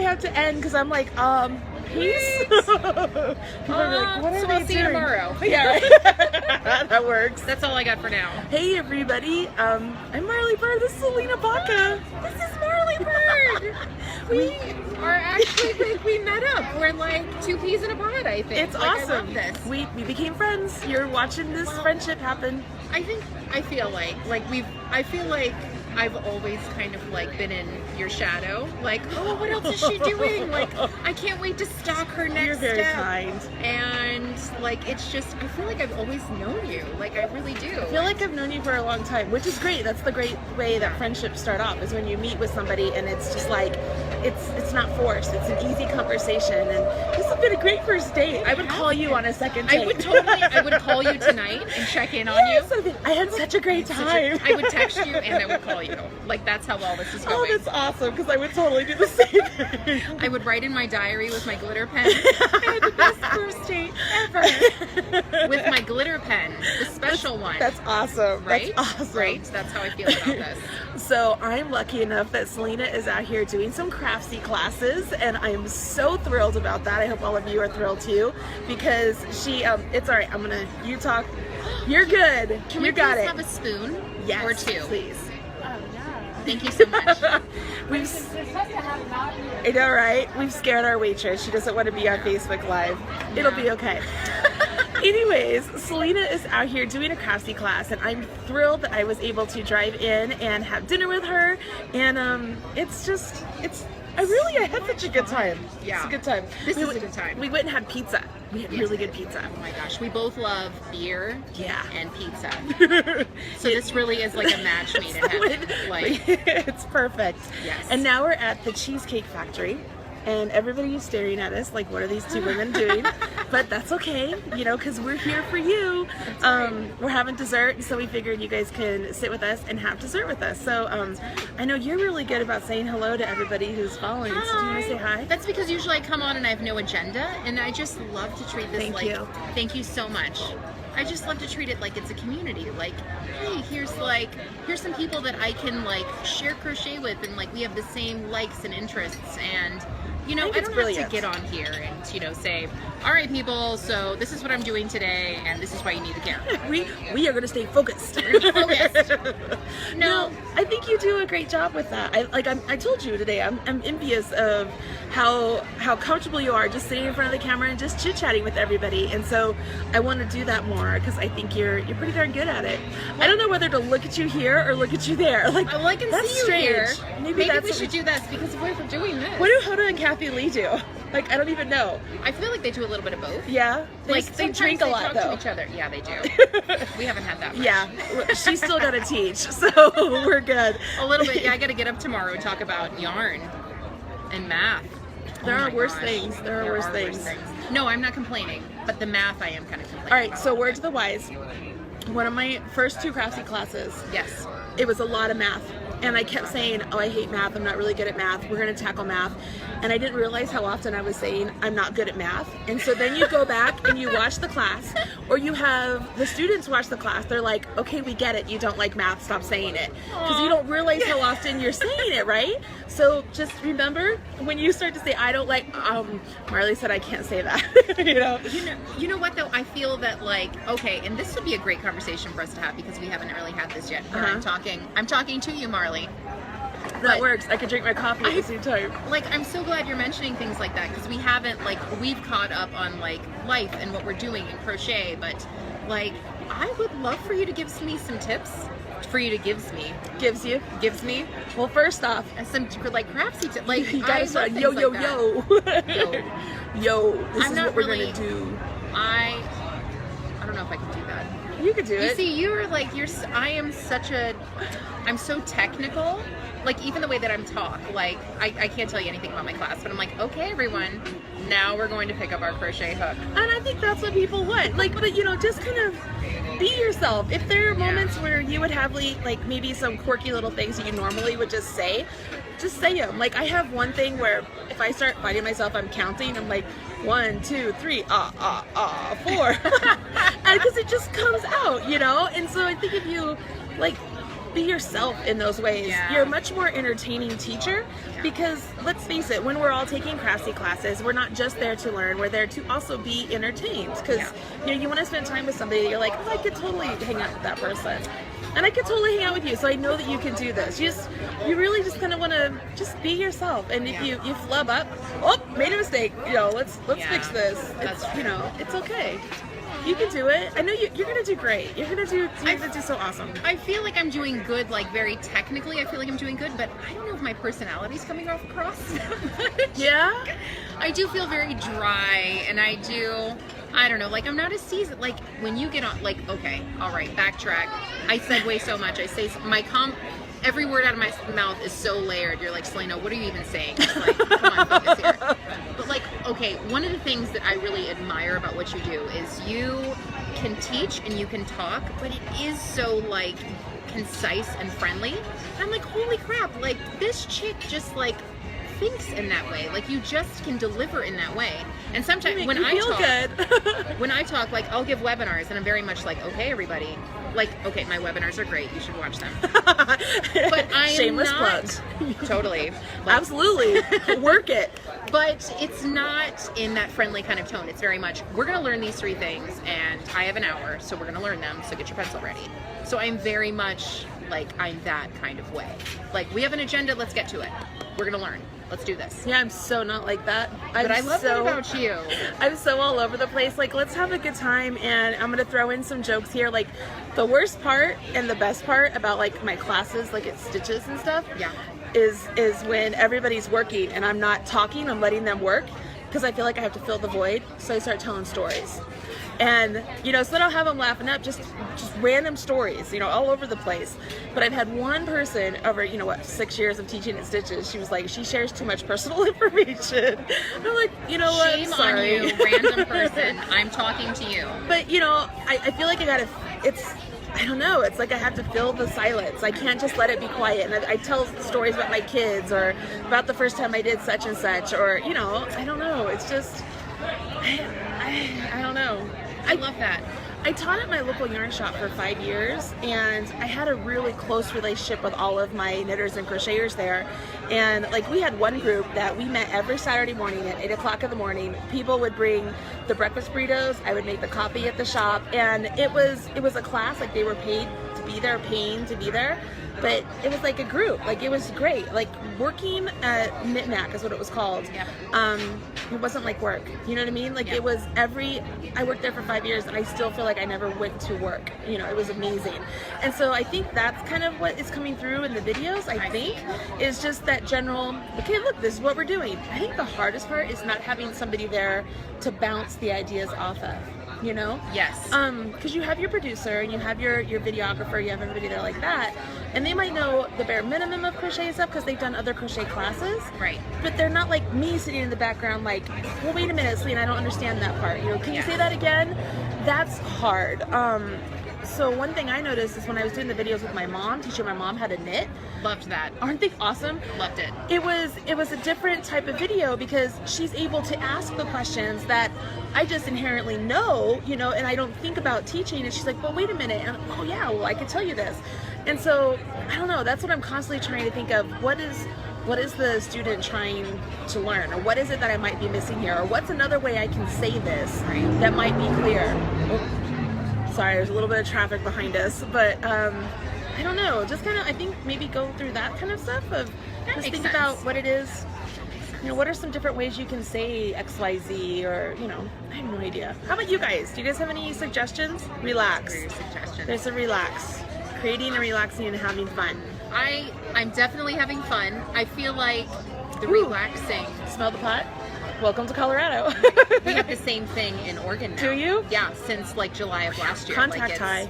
have to end because I'm like, peace. People are like, what are so they I'll see you doing? tomorrow. Yeah, right. That works. That's all I got for now. Hey everybody, I'm Marley Bird. This is Salena Baca. This is Marley Bird. We are actually like we met up. We're like two peas in a pod. I think It's like, awesome. I love this. We became friends. You're watching this friendship happen. I feel like I've always kind of like been in your shadow. Like, oh, what else is she doing? Like, I can't wait to stalk her next You're very step. kind. And like, it's just, I feel like I've always known you. Like, I really do. I feel like I've known you for a long time, which is great. That's the great way that friendships start off, is when you meet with somebody and it's just like, it's not forced. It's an easy conversation, and this has been a great first date. I would call you on a second date. I would call you tonight and check in on you. I had such a great time. I would text you and I would call you. Like, that's how all this is going. Oh, that's awesome, because I would totally do the same thing. I would write in my diary with my glitter pen. I had the best first date ever. With my glitter pen, the special one. That's awesome. Right? That's awesome. Right? That's how I feel about this. So I'm lucky enough that Salena is out here doing some craftsy classes, and I am so thrilled about that. I hope all of you are thrilled too, because she, it's all right. You talk. You're good. Can you we got please it. have a spoon? Yes, Or two? please. Thank you so much. I know, right? We've scared our waitress. She doesn't want to be on Facebook Live. It'll be okay. Anyways, Salena is out here doing a craftsy class, and I'm thrilled that I was able to drive in and have dinner with her. And I had such a good time. Yeah. It's a good time. This is a good time. We went and had pizza. We had really good pizza. Oh my gosh, we both love beer and pizza. So this really is like a match made in heaven. Like, it's perfect. Yes. And now we're at the Cheesecake Factory, and everybody is staring at us like, what are these two women doing? But that's okay, because we're here for you. We're having dessert, so we figured you guys can sit with us and have dessert with us. So I know you're really good about saying hello to everybody who's following. Hi. So do you want to say hi? That's because usually I come on and I have no agenda, and I just love to treat this thank you so much. I just love to treat it like it's a community. Like, hey, here's some people that I can like share crochet with, and like we have the same likes and interests, and I don't have to get on here and say, all right, people, so this is what I'm doing today, and this is why you need to care. We are going to stay focused. No, I think you do a great job with that. I told you today, I'm envious of how comfortable you are just sitting in front of the camera and just chit-chatting with everybody. And so I want to do that more, because I think you're pretty darn good at it. I don't know whether to look at you here or look at you there. Like, I can that's see you strange. here. Maybe that's we should do this, because if we're doing this. What do Hoda and Kathy Lee do? Like, I don't even know. I feel like they do a little bit of both. Yeah? They drink a lot, they talk though. to each other. Yeah, they do. We haven't had that much. Yeah, she's still got to teach, so we're good. A little bit. Yeah, I got to get up tomorrow and talk about yarn and math. There are worse things. There are worse things. No, I'm not complaining, but the math I am kind of complaining. All right, so word to the wise. One of my first two craftsy classes, yes, it was a lot of math. And I kept saying, oh, I hate math. I'm not really good at math. We're going to tackle math. And I didn't realize how often I was saying, I'm not good at math. And so then you go back and you watch the class, or you have the students watch the class. They're like, okay, we get it. You don't like math. Stop saying it. Because you don't realize how often you're saying it, right? So just remember, when you start to say, I don't like, Marley said I can't say that. You know what, though? I feel that, like, okay, and this would be a great conversation for us to have, because we haven't really had this yet. I'm talking to you, Marley. That works. I could drink my coffee at the same time. Like, I'm so glad you're mentioning things like that, because we haven't, like, we've caught up on, like, life and what we're doing in crochet, but, like, I would love for you to give me some tips. For you to gives me. Well, first off, some, like, craftsy tips. Like, you gotta start, yo. Yo, this is what we're gonna do. I don't know if I can do that. You could do it. You see, I'm so technical. Like, even the way that I'm taught, like, I can't tell you anything about my class, but I'm like, okay, everyone, now we're going to pick up our crochet hook. And I think that's what people want. Like, but just kind of be yourself. If there are moments where you would have like maybe some quirky little things that you normally would just say them. Like, I have one thing where if I start finding myself, I'm counting, I'm like 1, 2, 3, 4, and because it just comes out, And so I think if you like be yourself in those ways. Yeah. You're a much more entertaining teacher because let's face it, when we're all taking craftsy classes, we're not just there to learn, we're there to also be entertained because you know, you want to spend time with somebody that you're like, oh, I could totally hang out with that person. And I could totally hang out with you, so I know that you can do this. You really just kind of want to just be yourself. And if you flub up, oh, made a mistake. You know, let's fix this. It's, you know, it's okay. You can do it. I know you're gonna do great. You're gonna do so awesome. I feel like I'm doing good, like very technically. I feel like I'm doing good, but I don't know if my personality's coming across that much. Yeah. I do feel very dry, and I don't know, like I'm not as seasoned. Like when you get on, like, okay, all right, backtrack. I segue so much. I say every word out of my mouth is so layered. You're like, Salena, what are you even saying? It's like, come on, focus here. But like, okay, one of the things that I really admire about what you do is you can teach and you can talk, but it is so like concise and friendly. And I'm like, holy crap, like this chick just like thinks in that way. Like you just can deliver in that way. And sometimes when I talk, like I'll give webinars and I'm very much like, okay, everybody, like, okay, my webinars are great. You should watch them. But I shameless am plugs. Totally. Like, Absolutely. Work it. But it's not in that friendly kind of tone. It's very much, we're going to learn these 3 things and I have an hour, so we're going to learn them. So get your pencil ready. So I'm very much like, I'm that kind of way. Like, we have an agenda. Let's get to it. We're going to learn. Let's do this. Yeah, I'm so not like that. But I love that about you. I'm so all over the place. Like, let's have a good time, and I'm gonna throw in some jokes here. Like, the worst part and the best part about like my classes, like at Stitches and stuff, is when everybody's working and I'm not talking. I'm letting them work because I feel like I have to fill the void. So I start telling stories. And, you know, so then I'll have them laughing up, just random stories, you know, all over the place. But I've had one person over, you know what, 6 years of teaching at Stitches, she was like, she shares too much personal information. And I'm like, you know what, shame sorry. on you, random person. I'm talking to you. But, you know, I feel like I don't know, it's like I have to fill the silence. I can't just let it be quiet. And I tell stories about my kids or about the first time I did such and such, or, you know, I don't know. It's just, I don't know. I love that. I taught at my local yarn shop for 5 years, and I had a really close relationship with all of my knitters and crocheters there. And like, we had one group that we met every Saturday morning at 8 o'clock in the morning. People would bring the breakfast burritos. I would make the coffee at the shop, and it was a class. Like, they were paid to be there, paying to be there. But it was like a group. Like, it was great. Like, working at Knit-Knack is what it was called. Yeah. It wasn't like work. You know what I mean? Like, it was I worked there for 5 years and I still feel like I never went to work. You know, it was amazing. And so I think that's kind of what is coming through in the videos, I think, is just that general, okay, look, this is what we're doing. I think the hardest part is not having somebody there to bounce the ideas off of. You know? Yes. Because you have your producer and you have your videographer, you have everybody there like that, and they might know the bare minimum of crochet stuff because they've done other crochet classes. Right. But they're not like me sitting in the background like, well, wait a minute, Salena, I don't understand that part. You know, can you say that again? That's hard. So one thing I noticed is when I was doing the videos with my mom, teaching my mom how to knit. Loved that. Aren't they awesome? Loved it. It was a different type of video because she's able to ask the questions that I just inherently know, you know, and I don't think about teaching. And she's like, well, wait a minute. And oh yeah, well, I could tell you this. And so, I don't know, that's what I'm constantly trying to think of. What is the student trying to learn? Or what is it that I might be missing here? Or what's another way I can say this that might be clear? Oh. Sorry, there's a little bit of traffic behind us, but I don't know, just kind of, I think maybe go through that kind of stuff of just think about what it is, you know, what are some different ways you can say XYZ, or, you know, I have no idea. How about you guys? Do you guys have any suggestions? Relax. There's a relax. Creating and relaxing and having fun. I'm definitely having fun. I feel like the relaxing. Smell the pot? Welcome to Colorado. We have the same thing in Oregon now. Do you? Yeah, since like July of last year. Contact high.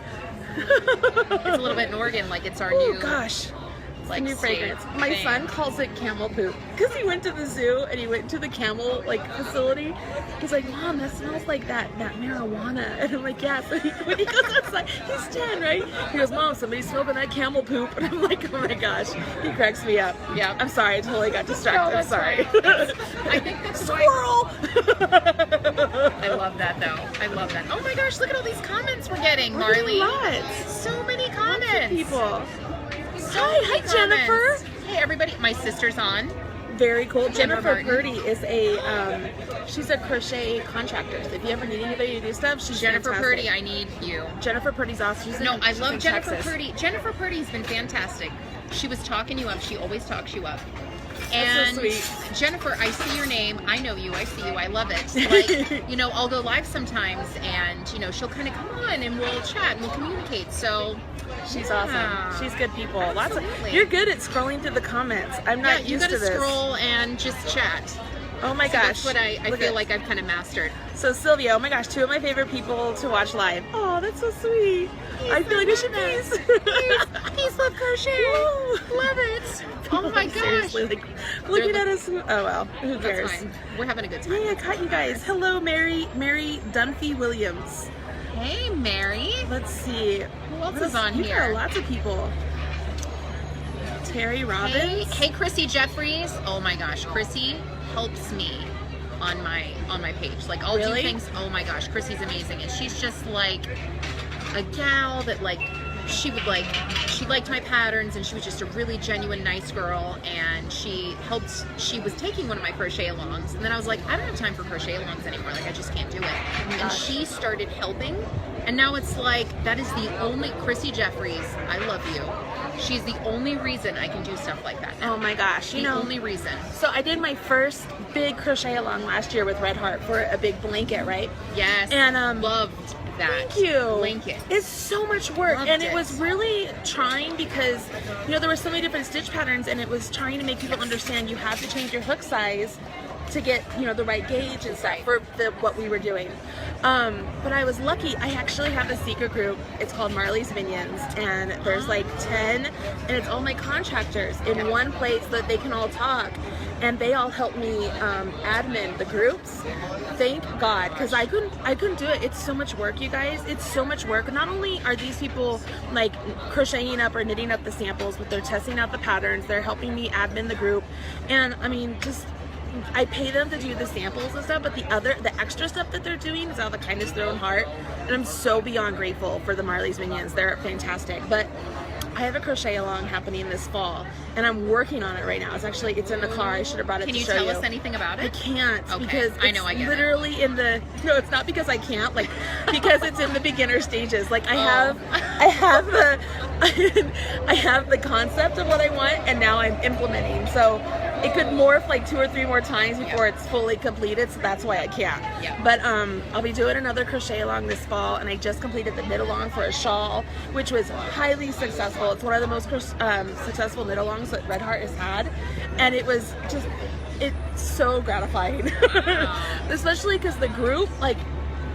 It's a little bit in Oregon, like it's our new. Oh gosh. Like new fragrance. thing. My son calls it camel poop because he went to the zoo and he went to the camel like facility. He's like, Mom, that smells like that marijuana. And I'm like, yeah. So when he goes outside, he's 10, right? He goes, Mom, somebody's smoking that camel poop. And I'm like, oh my gosh. He cracks me up. Yeah. I'm sorry. I totally got distracted. No, I'm sorry. I think that's squirrel. I love that though. I love that. Oh my gosh, look at all these comments we're getting, We're Marley. getting lots. So many Lots comments. of people. Hi, Jennifer. Hey, everybody. My sister's on. Very cool. Jennifer Martin. Purdy is she's a crochet contractor. So if you ever need anybody to do stuff, she's Jennifer fantastic. Purdy, I need you. Jennifer Purdy's awesome. I love Jennifer Texas. Purdy. Jennifer Purdy's been fantastic. She was talking you up. She always talks you up. That's And so sweet. Jennifer, I see your name. I know you. I see you. I love it. Like, you know, I'll go live sometimes, and you know, she'll kind of come on, and we'll chat, and we'll communicate. So she's yeah. awesome. She's good people. Absolutely. You're good at scrolling through the comments. I'm not you used to gotta this. scroll and just chat. Oh my So gosh. that's what I Look feel at- like I've kind of mastered. So Sylvia, oh my gosh, 2 of my favorite people to watch live. Oh, that's so sweet. I feel like we should peace. Peace, love, crochet. Love it. Oh my gosh. Seriously, like, looking at us. Oh well, who cares? That's fine. We're having a good time. Yeah, I caught you guys. Hello, Mary Dunphy Williams. Hey, Mary. Let's see. Who else is on You here? got lots of people. Terry Robbins. Hey, Chrissy Jeffries. Oh my gosh, Chrissy helps me on my page. Like I'll Really? do things. Oh my gosh, Chrissy's amazing, and she's just like a gal that like she liked my patterns, and she was just a really genuine nice girl, and she was taking one of my crochet alongs, and then I was like, I don't have time for crochet alongs anymore, like I just can't do it. And gosh. she started helping, and now it's like that is the only Chrissy Jeffries, I love you. She's the only reason I can do stuff like that now. Oh my gosh, The only reason. So I did my first big crochet along last year with Red Heart for a big blanket, right? Yes. And loved that. Thank you. Blanket. It's so much work, Loved and it it. was really trying because there were so many different stitch patterns, and it was trying to make people understand you have to change your hook size to get the right gauge and stuff for what we were doing. But I was lucky. I actually have a secret group. It's called Marley's Minions, and there's like 10, and it's all my contractors in one place so that they can all talk, and they all help me admin the groups. Thank God, because I couldn't do it. It's so much work, you guys. It's so much work. Not only are these people like crocheting up or knitting up the samples, but they're testing out the patterns. They're helping me admin the group, and I mean, just I pay them to do the samples and stuff, but the extra stuff that they're doing is out of the kindness of their own heart, and I'm so beyond grateful for the Marley's Minions. They're fantastic. But I have a crochet along happening this fall, and I'm working on it right now. It's in the car. I should have brought it Can to you show you. tell us anything about I it? can't Okay. because it's I know, I get it. literally in the no. It's not because I can't, like because it's in the beginner stages. Like I have the concept of what I want, and now I'm implementing. So it could morph like 2 or 3 more times before it's fully completed. So that's why I can't. Yeah. But I'll be doing another crochet along this fall, and I just completed the knit along for a shawl, which was highly successful. It's one of the most successful knit alongs that Red Heart has had, and it was just it's so gratifying, especially because the group like.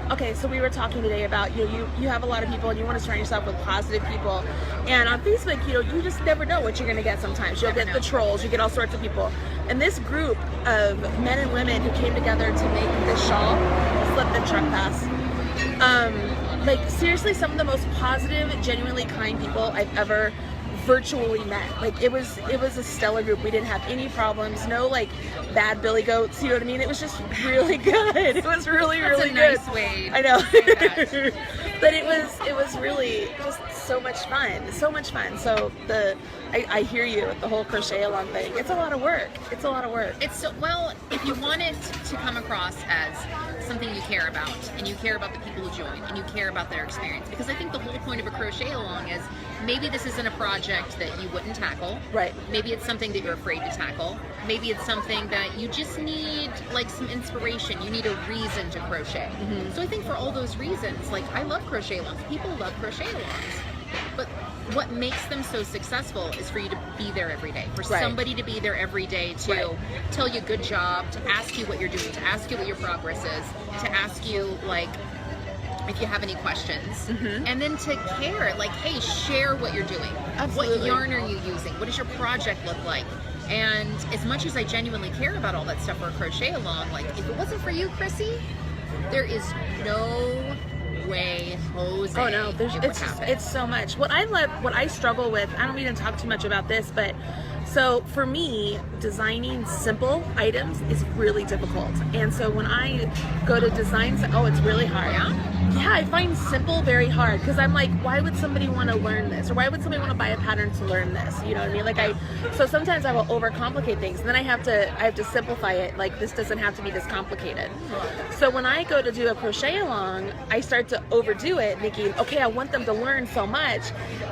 Okay, so we were talking today about you have a lot of people and you want to surround yourself with positive people, and on Facebook you just never know what you're going to get. Sometimes you'll get the trolls, you get all sorts of people, and this group of men and women who came together to make this shawl, slip the truck pass, like seriously some of the most positive, genuinely kind people I've ever virtually met. Like it was a stellar group. We didn't have any problems, no like bad billy goats, you know what I mean? It was just really good. It was really That's really a good. nice way I know. to say that. But it was really just so much fun. So I hear you with the whole crochet along thing. It's a lot of work. It's It's well, if you want it to come across as something you care about, and you care about the people who join, and you care about their experience, because I think the whole point of a crochet along is maybe this isn't a project that you wouldn't tackle. Right. Maybe it's something that you're afraid to tackle. Maybe it's something that you just need like some inspiration. You need a reason to crochet. Mm-hmm. So I think for all those reasons, like I love crochet alongs. People love crochet alongs. But what makes them so successful is for you to be there every day. For Right. somebody to be there every day to tell you good job, to ask you what you're doing, to ask you what your progress is, to ask you like if you have any questions, and then to care, like, hey, share what you're doing. Absolutely. What yarn are you using? What does your project look like? And as much as I genuinely care about all that stuff for a crochet along, like if it wasn't for you, Chrissy, there is no way Jose Oh no, it would happen. it's so much. What I struggle with, I don't mean to talk too much about this, but So for me, designing simple items is really difficult. And so when I go to design, oh, it's really hard. Yeah, I find simple very hard because I'm like, why would somebody want to learn this? Or why would somebody want to buy a pattern to learn this? You know what I mean? Like so sometimes I will overcomplicate things, and then I have to simplify it. Like, this doesn't have to be this complicated. So when I go to do a crochet along, I start to overdo it, thinking, okay, I want them to learn so much,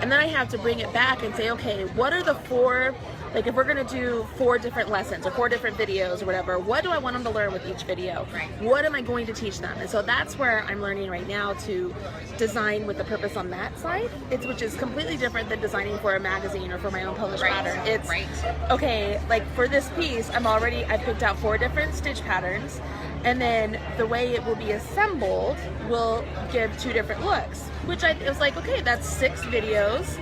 and then I have to bring it back and say, okay, what are the 4, like if we're going to do 4 different lessons or 4 different videos or whatever, what do I want them to learn with each video? What am I going to teach them? And so that's where I'm learning right now to design with the purpose on that side, which is completely different than designing for a magazine or for my own published pattern. It's, okay, like for this piece, I picked out 4 different stitch patterns, and then the way it will be assembled will give 2 different looks, which it was like, okay, that's 6 videos.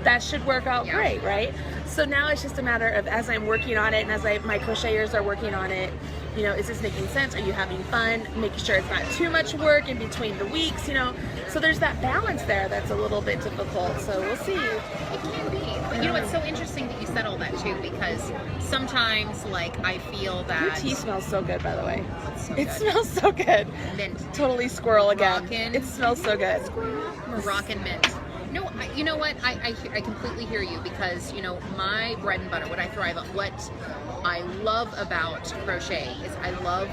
That should work out great, right? So now it's just a matter of, as I'm working on it and as my crocheters are working on it, you know, is this making sense? Are you having fun? Making sure it's not too much work in between the weeks, you know? So there's that balance there that's a little bit difficult. So we'll see. It can be. But you know, it's so interesting that you said all that too, because sometimes, like, I feel that... Your tea smells so good, by the way. It smells so good. Mint. Totally squirrel again. Moroccan. It smells so good. Moroccan mint. No, you know what? I completely hear you, because, you know, my bread and butter, what I thrive on, what I love about crochet is I love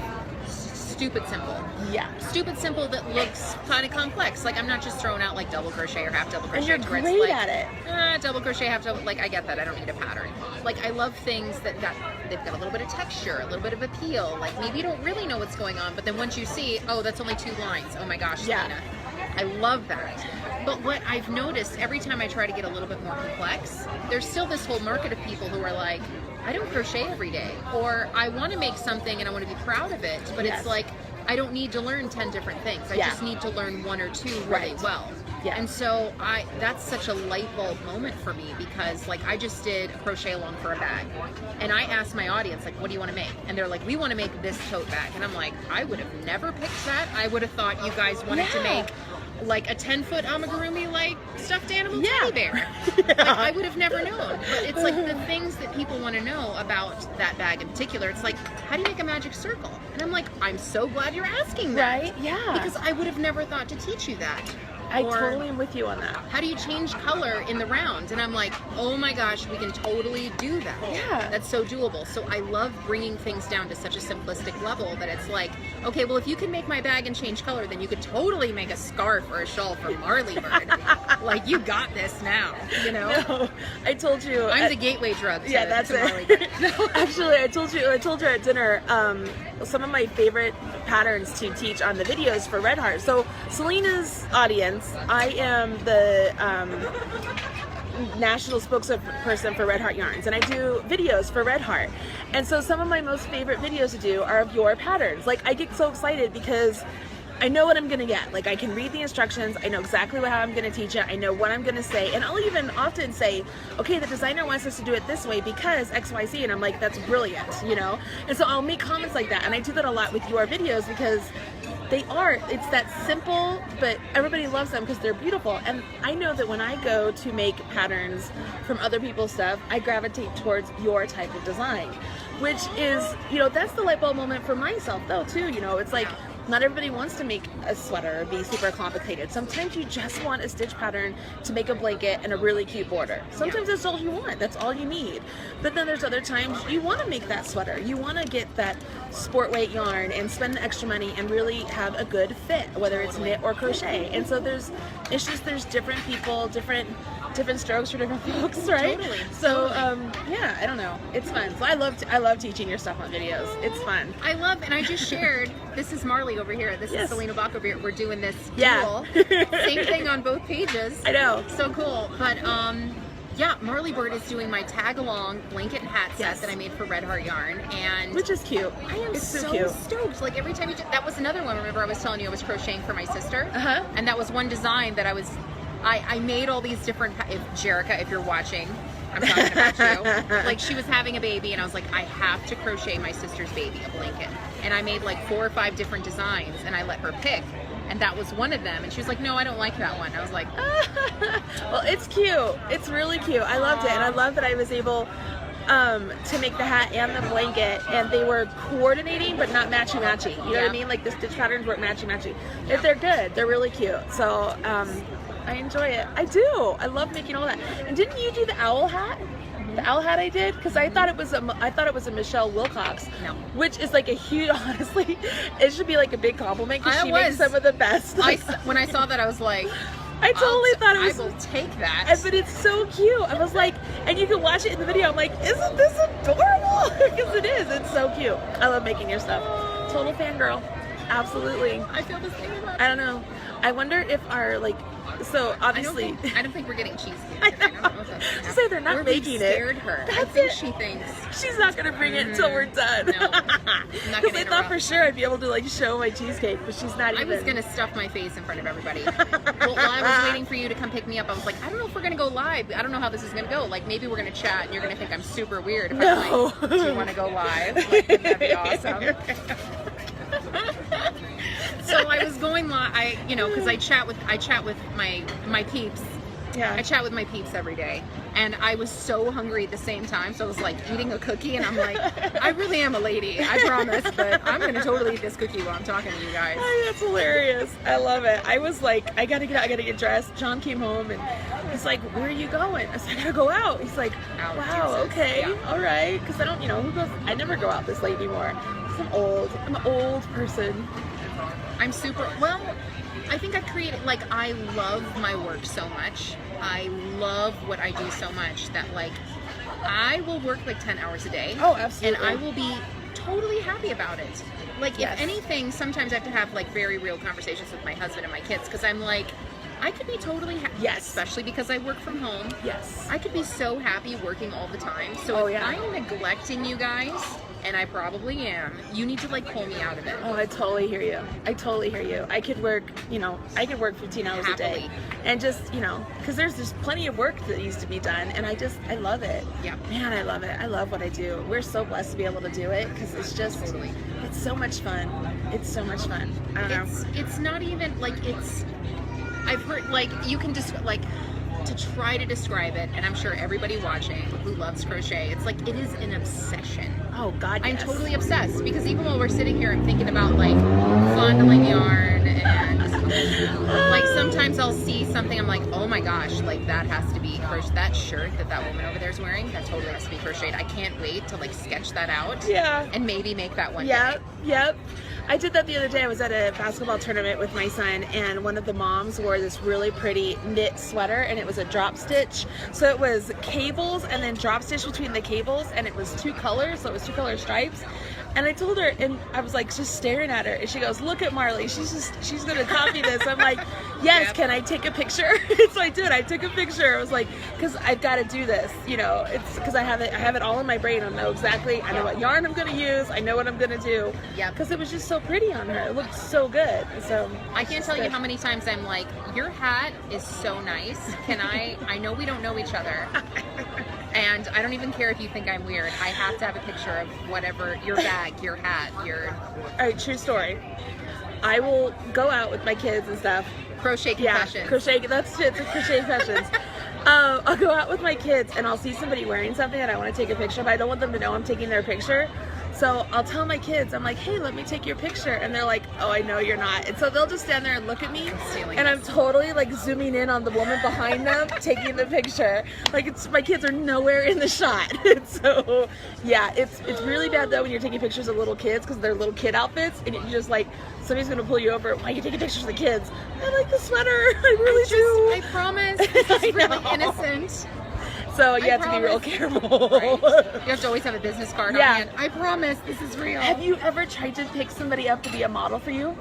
stupid simple. Yeah. Stupid simple that looks kind of complex. Like, I'm not just throwing out like double crochet or half double crochet. And you're great at it. Double crochet, half double, like, I get that. I don't need a pattern. Like, I love things they've got a little bit of texture, a little bit of appeal. Like, maybe you don't really know what's going on, but then once you see, oh, that's only 2 lines. Oh my gosh, Salena. I love that. But what I've noticed every time I try to get a little bit more complex, there's still this whole market of people who are like, I don't crochet every day, or I want to make something and I want to be proud of it, but it's like, I don't need to learn 10 different things. I just need to learn 1 or 2 really well. And so that's such a light bulb moment for me, because like I just did a crochet along for a bag, and I asked my audience, like, what do you want to make? And they're like, we want to make this tote bag. And I'm like, I would have never picked that. I would have thought you guys wanted to make like a 10-foot amigurumi, like stuffed animal teddy bear. Like, I would have never known. But it's like the things that people want to know about that bag in particular. It's like, how do you make a magic circle? And I'm like, I'm so glad you're asking that. Right? Yeah. Because I would have never thought to teach you that. I totally am with you on that. How do you change color in the round? And I'm like, oh my gosh, we can totally do that. Yeah. That's so doable. So I love bringing things down to such a simplistic level that it's like, okay, well, if you can make my bag and change color, then you could totally make a scarf or a shawl for Marley Bird. Like, you got this now, you know? No, I told you. I'm the gateway drug to, that's to Marley Bird. No, actually, I told her at dinner, some of my favorite patterns to teach on the videos for Red Heart. So Selena's audience, I am the national spokesperson for Red Heart Yarns, and I do videos for Red Heart. And so some of my most favorite videos to do are of your patterns. Like, I get so excited because I know what I'm gonna get. Like, I can read the instructions, I know exactly how I'm gonna teach it, I know what I'm gonna say, and I'll even often say, okay, the designer wants us to do it this way because XYZ, and I'm like, that's brilliant, you know? And so I'll make comments like that, and I do that a lot with your videos because it's that simple, but everybody loves them because they're beautiful. And I know that when I go to make patterns from other people's stuff, I gravitate towards your type of design, which is, you know, that's the light bulb moment for myself though too, you know? It's like, not everybody wants to make a sweater or be super complicated. Sometimes you just want a stitch pattern to make a blanket and a really cute border. Sometimes that's all you want. That's all you need. But then there's other times you want to make that sweater. You want to get that sport weight yarn and spend the extra money and really have a good fit, whether it's knit or crochet. And so there's different people, different strokes for different folks, right? Totally. So yeah, I don't know. It's fun. So I love teaching your stuff on videos. It's fun. And I just shared, this is Marley over here. This is Salena Baca over here. We're doing this duel. Same thing on both pages. I know. So cool. But yeah, Marley Bird is doing my tag-along blanket and hat set that I made for Red Heart Yarn, and which is cute. I am so cute. Stoked. Like, every time you that was another one. Remember, I was telling you I was crocheting for my sister, and that was one design that I made all these different. If Jerica, if you're watching, I'm talking about you. Like, she was having a baby, and I was like, I have to crochet my sister's baby a blanket, and I made like 4 or 5 different designs, and I let her pick. And that was one of them. And she was like, no, I don't like that one. I was like, well, it's cute. It's really cute. I loved it. And I love that I was able, to make the hat and the blanket, and they were coordinating but not matchy-matchy. You know what I mean? Like the stitch patterns weren't matchy-matchy. If they're good, they're really cute. So I enjoy it. I do. I love making all that. And didn't you do the owl hat? The owl hat I did, because I thought it was a Michelle Wilcox, which is like a huge. Honestly, it should be like a big compliment because she makes some of the best. Like, when I saw that, I was like, I totally thought it was. I will take that. But it's so cute. I was like, and you can watch it in the video. I'm like, isn't this adorable? Because it is. It's so cute. I love making your stuff. Total fangirl. Absolutely. I feel the same about it. I don't know. I wonder if our so obviously I don't think we're getting cheesecake. I know. To say they're not making it. Scared her. That's I think it. she thinks she's not gonna bring it until we're done. No, I'm not Because I thought for sure I'd be able to like show my cheesecake, but she's not even. I was gonna stuff my face in front of everybody. Well, while I was waiting for you to come pick me up, I was like, I don't know if we're gonna go live. I don't know how this is gonna go. Like maybe we're gonna chat and you're gonna think I'm super weird. If No. I'm like, do you want to go live? Like, wouldn't that be awesome? So I was going live. Because I chat with my peeps. Yeah. I chat with my peeps every day, and I was so hungry at the same time. So I was like eating a cookie, and I'm like, I really am a lady, I promise, but I'm gonna totally eat this cookie while I'm talking to you guys. Oh, that's hilarious. I love it. I was like, I gotta get dressed. John came home and he's like, where are you going? I said, I gotta go out. He's like, wow, okay, all right. Because I don't, who goes? I never go out this late anymore. I'm an old person. I'm super, I think I created, I love my work so much. I love what I do so much that, I will work 10 hours a day. Oh, absolutely. And I will be totally happy about it. If anything, sometimes I have to have, very real conversations with my husband and my kids, because I'm like, I could be totally happy. Yes. Especially because I work from home. Yes. I could be so happy working all the time. So if I'm neglecting you guys, and I probably am, you need to pull me out of it. Oh, I totally hear you. I could work, 15 hours a day. And just, because there's just plenty of work that needs to be done. And I love it. Yeah. Man, I love it. I love what I do. We're so blessed to be able to do it because it's just, it's so much fun. It's so much fun. I don't know. It's not even, I've heard, you can just, to try to describe it, and I'm sure everybody watching who loves crochet, it's it is an obsession. Oh God, yes. I'm totally obsessed, because even while we're sitting here, I'm thinking about fondling yarn, and sometimes I'll see something, I'm like, oh my gosh, that has to be crochet. That shirt that woman over there is wearing, that totally has to be crocheted. I can't wait to sketch that out. Yeah. And maybe make that one day. Yep. I did that the other day. I was at a basketball tournament with my son, and one of the moms wore this really pretty knit sweater, and it was a drop stitch. So it was cables and then drop stitch between the cables, and it was 2 colors, so it was 2 color stripes. And I told her, and I was just staring at her, and she goes, look at Marley, she's gonna copy this. I'm like, yes, Can I take a picture? So I did. I took a picture. I was like, because I've got to do this, it's because I have it all in my brain. I know exactly, I know what yarn I'm gonna use, I know what I'm gonna do. Yeah. Because it was just so pretty on her. It looked so good. So I can't tell you how many times I'm like, your hat is so nice. I know we don't know each other. And I don't even care if you think I'm weird. I have to have a picture of whatever, your bag, your hat, your... All right, true story. I will go out with my kids and stuff. Crochet confessions. Yeah, crochet, that's it, the crochet confessions. I'll go out with my kids and I'll see somebody wearing something that I want to take a picture of. I don't want them to know I'm taking their picture. So I'll tell my kids, I'm like, hey, let me take your picture. And they're like, oh, I know you're not. And so they'll just stand there and look at me. And I'm totally zooming in on the woman behind them, taking the picture. My kids are nowhere in the shot. So yeah, it's really bad though when you're taking pictures of little kids because they're little kid outfits. And you just somebody's going to pull you over. Why are you taking pictures of the kids? I like the sweater. I really do. I promise. This is really innocent. So you have to be real careful. Right. You have to always have a business card on hand. I promise this is real. Have you ever tried to pick somebody up to be a model for you?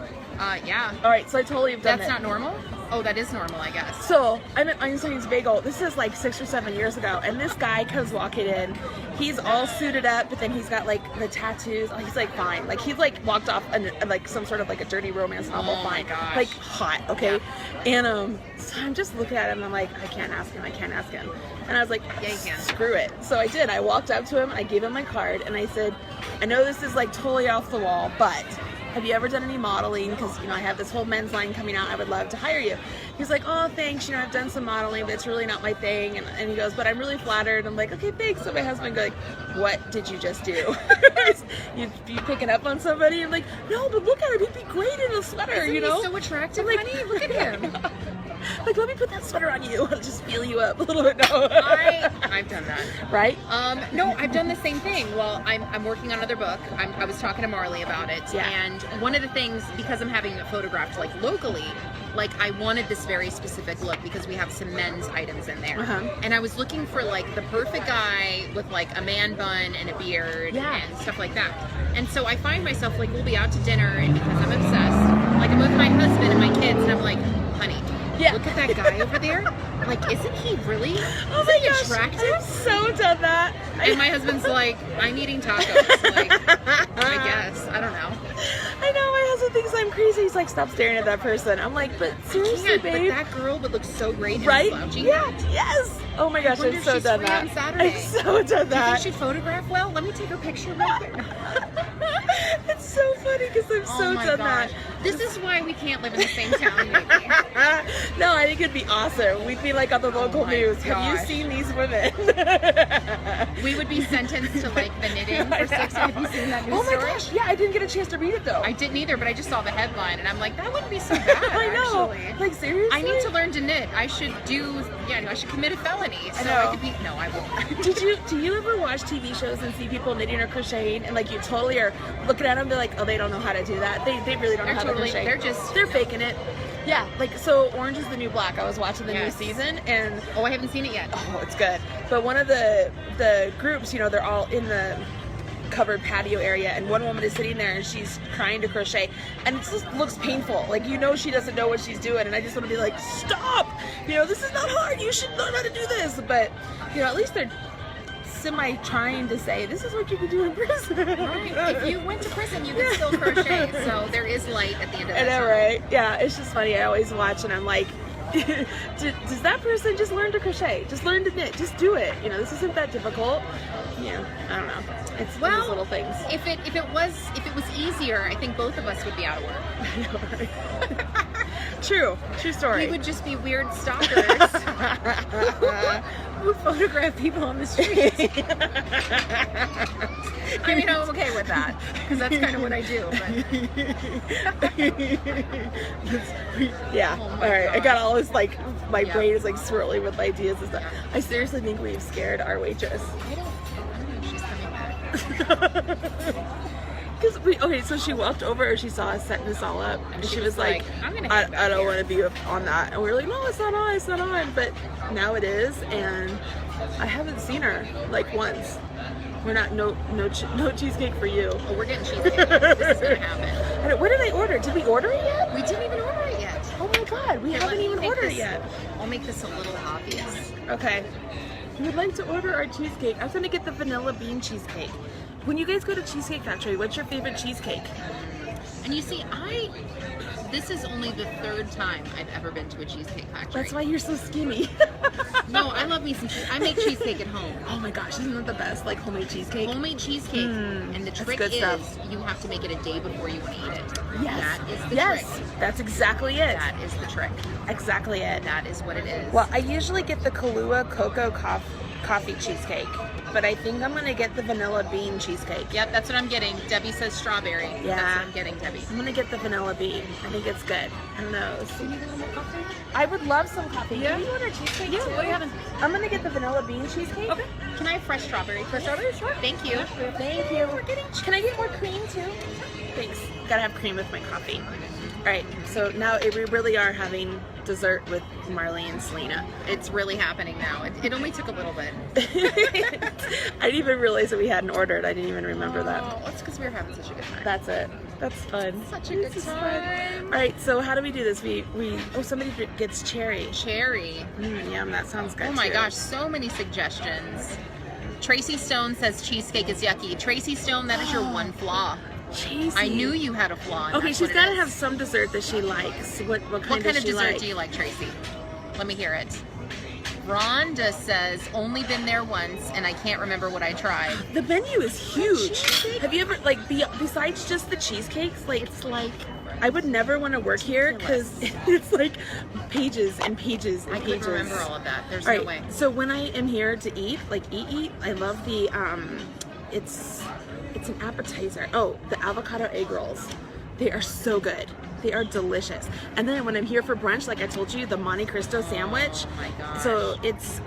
Yeah. All right, so I totally have done That's not normal? Oh, that is normal, I guess. So I'm at Einstein's Bagel. This is 6 or 7 years ago, and this guy comes walking in. He's all suited up, but then he's got the tattoos. Oh, he's fine. He's walked off some sort of a dirty romance novel. Oh fine, my gosh. Hot. Okay, yeah. And so I'm just looking at him. I'm like, I can't ask him. And I was like, yeah, you can. Screw it. So I did. I walked up to him. I gave him my card, and I said, I know this is totally off the wall, but have you ever done any modeling? Because, you know, I have this whole men's line coming out. I would love to hire you. He's like, oh, thanks. You know, I've done some modeling, but it's really not my thing. And he goes, but I'm really flattered. I'm like, okay, thanks. So my husband goes, what did you just do? you picking up on somebody? I'm like, no, but look at him. He'd be great in a sweater, Isn't you know? He's so attractive, like, honey. Look at him. Like, let me put that sweater on you. I'll just feel you up a little bit. No. I've done that. Right? No, I've done the same thing. Well, I'm working on another book. I was talking to Marley about it. Yeah. And one of the things, because I'm having it photographed like locally, like I wanted this very specific look because we have some men's items in there. And I was looking for like the perfect guy with like a man bun and a beard and stuff like that. And so I find myself like, we'll be out to dinner, and because I'm obsessed, like I'm with my husband and my kids, and I'm like, honey, look at that guy over there. Like, isn't he really attractive? I've so done that. And my husband's like, I'm eating tacos. Like, I guess. I don't know. I know, my husband thinks I'm crazy. He's like, stop staring at that person. I'm like, but seriously, babe. But that girl would look so great right? in a slouchy. Yeah, yes. Oh my gosh, I've so done that. On Saturday. I've so done that. You think she photograph well? Let me take her picture real quick. It's so funny because I've so done that. This is why we can't live in the same town, maybe. No, I think it'd be awesome. We'd be like on the local news. Gosh. Have you seen these women? We would be sentenced to like the knitting for 6. Have you seen that news story? Oh my gosh, yeah, I didn't get a chance to read it though. I didn't either, but I just saw the headline and I'm like, that wouldn't be so bad. I know. Actually. Like, seriously? I need to learn to knit. I should I should commit a felony. So I could be, no, I won't. Do you ever watch TV shows and see people knitting or crocheting and like you totally are looking at them and be like, oh, they don't know how to do that. They really don't know how to crochet. They're faking it. Yeah, like, so Orange is the New Black. I was watching the new season and... Oh, I haven't seen it yet. Oh, it's good. But one of the groups, you know, they're all in the covered patio area and one woman is sitting there and she's trying to crochet and it just looks painful. Like, you know, she doesn't know what she's doing and I just want to be like, stop! You know, this is not hard. You should learn how to do this. But, you know, at least they're semi trying to say this is what you could do in prison. Right. If you went to prison, you could still crochet. So there is light at the end of that. I know, right? Yeah, it's just funny. I always watch and I'm like, does that person just learn to crochet? Just learn to knit. Just do it. You know, this isn't that difficult. You know, I don't know. It's these little things. If it was easier, I think both of us would be out of work. I know, right? True story. We would just be weird stalkers who photograph people on the street. I mean, I'm okay with that because that's kind of what I do. But... yeah. Oh all right. God. I got all this like my brain is like swirling with ideas and stuff. I seriously think we've scared our waitress. I don't know if she's coming back. Okay, so she walked over, she saw us setting this all up, and she was like, I don't want to be on that. And we were like, no, it's not on. But now it is, and I haven't seen her, like, once. We're not, no cheesecake for you. Oh, we're getting cheesecake. This is going to happen. And what did I order? Did we order it yet? We didn't even order it yet. Oh my God, we haven't even ordered it yet. I'll make this a little obvious. Okay. We'd like to order our cheesecake. I was going to get the vanilla bean cheesecake. When you guys go to Cheesecake Factory, what's your favorite cheesecake? And you see, this is only the 3rd time I've ever been to a Cheesecake Factory. That's why you're so skinny. No, I love me some cheese. I make cheesecake at home. Oh my gosh, isn't that the best? Like homemade cheesecake? Homemade cheesecake. And the trick is you have to make it a day before you want to eat it. Yes. That is the trick. That's exactly it. That is the trick. Exactly it. That is what it is. Well, I usually get the Kahlua Cocoa Coffee cheesecake, but I think I'm gonna get the vanilla bean cheesecake. Yep, that's what I'm getting. Debbie says strawberry. Yeah. That's what I'm getting, Debbie. I'm gonna get the vanilla bean. I think it's good. Who knows? Do you need a little more coffee? I would love some coffee. Yeah. Can you order cheesecake Yeah, too? what do you have? I'm gonna get the vanilla bean cheesecake. Okay. Can I have fresh strawberry? Fresh strawberry? Sure. Thank you. Thank you. Can I get more cream too? Thanks. Gotta have cream with my coffee. All right, so now we really are having dessert with Marley and Salena. It's really happening now. It only took a little bit. I didn't even realize that we hadn't ordered. I didn't even remember that. Oh, that's because we were having such a good time. That's it. That's fun. Such a good time. All right, so how do we do this? Somebody gets cherry. Cherry. Yum, that sounds good. Oh my too. gosh, so many suggestions. Tracy Stone says cheesecake is yucky. Tracy Stone, that is your one flaw. Cheesy. I knew you had a flaw. Okay, she's got to have some dessert that she likes. What kind of dessert like? do you like, Tracy? Let me hear it. Rhonda says, only been there once, and I can't remember what I tried. The menu is huge. Have you ever, like, besides just the cheesecakes, like, It's like, I would never want to work here because it's like pages and pages and I pages. couldn't remember all of that. There's All no right, way. so when I am here to eat, like eat, I love the, it's an appetizer. Oh, the avocado egg rolls. They are so good. They are delicious. And then when I'm here for brunch, like I told you, the Monte Cristo sandwich. Oh my gosh. So it's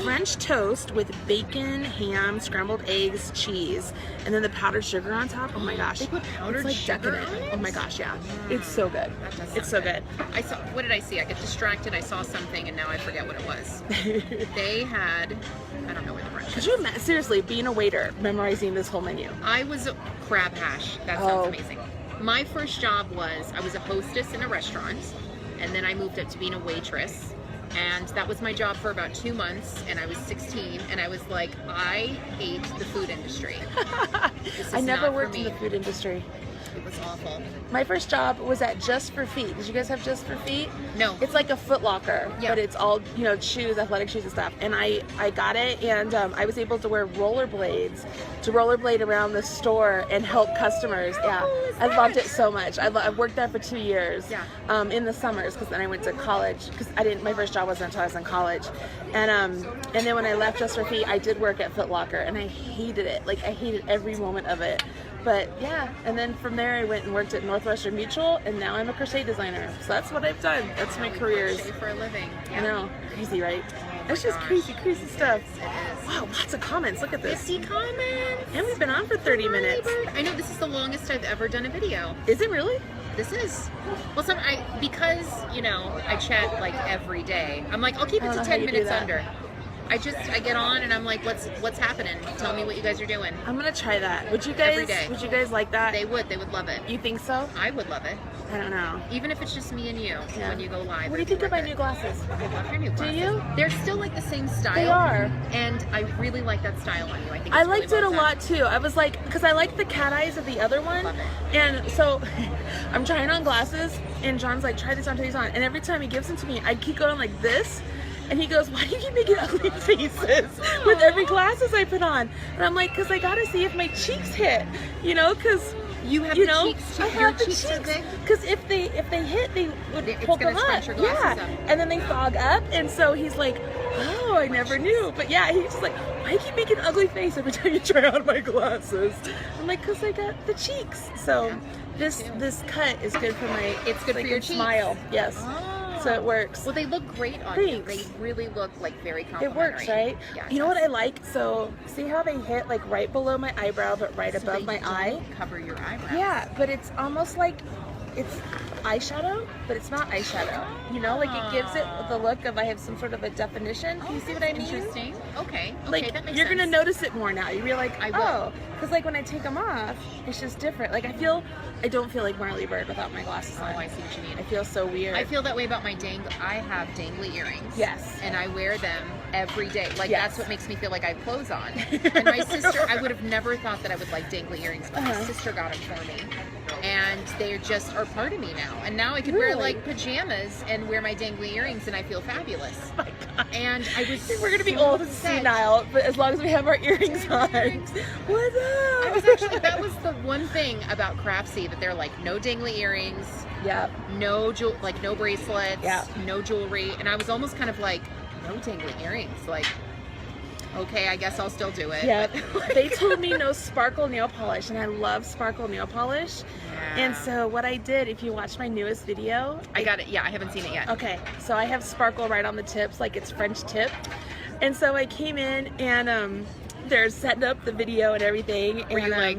French toast with bacon, ham, scrambled eggs, cheese, and then the powdered sugar on top. Oh my gosh. They put powdered it's like sugar decadent. on it? Oh my gosh, yeah. It's so good. That does It's so sound good. I saw, what did I see? I get distracted. I saw something and now I forget what it was. They had, I don't know where the brunch Could is. you seriously, being a waiter, memorizing this whole menu? I was a crab hash. That sounds amazing. My first job was, I was a hostess in a restaurant, and then I moved up to being a waitress. And that was my job for about 2 months, and I was 16, and I was like, I hate the food industry. This is I never not worked for in me. the food industry. It was awful. My first job was at Just for Feet. Did you guys have Just for Feet? No. It's like a Foot Locker, Yeah. but it's all, you know, shoes, athletic shoes and stuff. And I got it, and I was able to wear rollerblades to rollerblade around the store and help customers. Yeah, I loved it so much. I worked there for 2 years. Yeah. In the summers, because then I went to college. Because my first job wasn't until I was in college. And then when I left Just for Feet, I did work at Foot Locker, and I hated it. Like I hated every moment of it. But yeah, and then from there I went and worked at Northwestern Mutual, and now I'm a crochet designer. So that's what I've done. That's my career. Crochet for a living. I know, crazy, right? It's my just gosh. crazy stuff. It is. Wow, lots of comments. Look at this. 50 comments. And we've been on for 30 minutes. I know this is the longest I've ever done a video. Is it really? This is. Well, because, you know, I chat like every day. I'm like, I'll keep it I don't to know how 10 you do minutes that. under. I get on and I'm like, what's happening? Tell me what you guys are doing. I'm gonna try that. Would you Every guys? day. Would you guys like that? They would love it. You think so? I would love it. I don't know. Even if it's just me and you Yeah. when you go live. What do you think of my new glasses? I love your new glasses. you? They're still like the same style. They are. And I really like that style on you. I think it's I really liked it well a done. lot too. I was like, because I liked the cat eyes of the other one. Love it. And so I'm trying on glasses, and John's like, try these on. And every time he gives them to me, I keep going like this. And he goes, why do you keep making ugly faces with every glasses I put on? And I'm like, because I got to see if my cheeks hit, you know, because, You have you the know, cheeks too. I Your have the cheeks are cheeks. big. Because if they hit, they would It's pull gonna them scrunch up. your glasses Yeah. up. And then they fog up. And so he's like, oh, I never knew. But yeah, he's just like, why do you keep making an ugly face every time you try on my glasses? I'm like, because I got the cheeks. So Yeah, this cut is good for my, It's good like for your a cheeks. smile. Yes. Oh. So it works. Well, they look great on Thanks. you. They really look like very It complimentary. works, right? Yeah. You know what I like? So see how they hit like right below my eyebrow, but right above they my eye? don't cover your eyebrows. Yeah, but it's almost like it's eyeshadow, but it's not eyeshadow. You know, like it gives it the look of I have some sort of a definition. Do you see what I mean? Interesting. Okay. Like that makes you're sense. gonna notice it more now. You're like, I will. oh, because like when I take them off, it's just different. Like I don't feel like Marley Bird without my glasses Oh, on. I see what you mean. I feel so weird. I feel that way about my I have dangly earrings. Yes. And I wear them every day. Like Yes. that's what makes me feel like I have clothes on. And my sister, I would have never thought that I would like dangly earrings, but my sister got them for me. And they just are part of me now. And now I could wear Really? like pajamas and wear my dangly earrings and I feel fabulous. Oh my God. And I was We're gonna be so old and upset. senile, but as long as we have our earrings on. Earrings. What's up? I was actually, that was the one thing about Craftsy, that they're like no dangly earrings, Yeah. no no bracelets, Yeah. no jewelry, and I was almost kind of like, no dangly earrings, like, okay, I guess I'll still do it. Yeah. But, They told me no sparkle nail polish, and I love sparkle nail polish. Yeah. And so what I did, if you watch my newest video, I got it. Yeah, I haven't seen it yet. okay, so I have sparkle right on the tips, like it's French tip. And so I came in and they're setting up the video and everything. Were and, you like,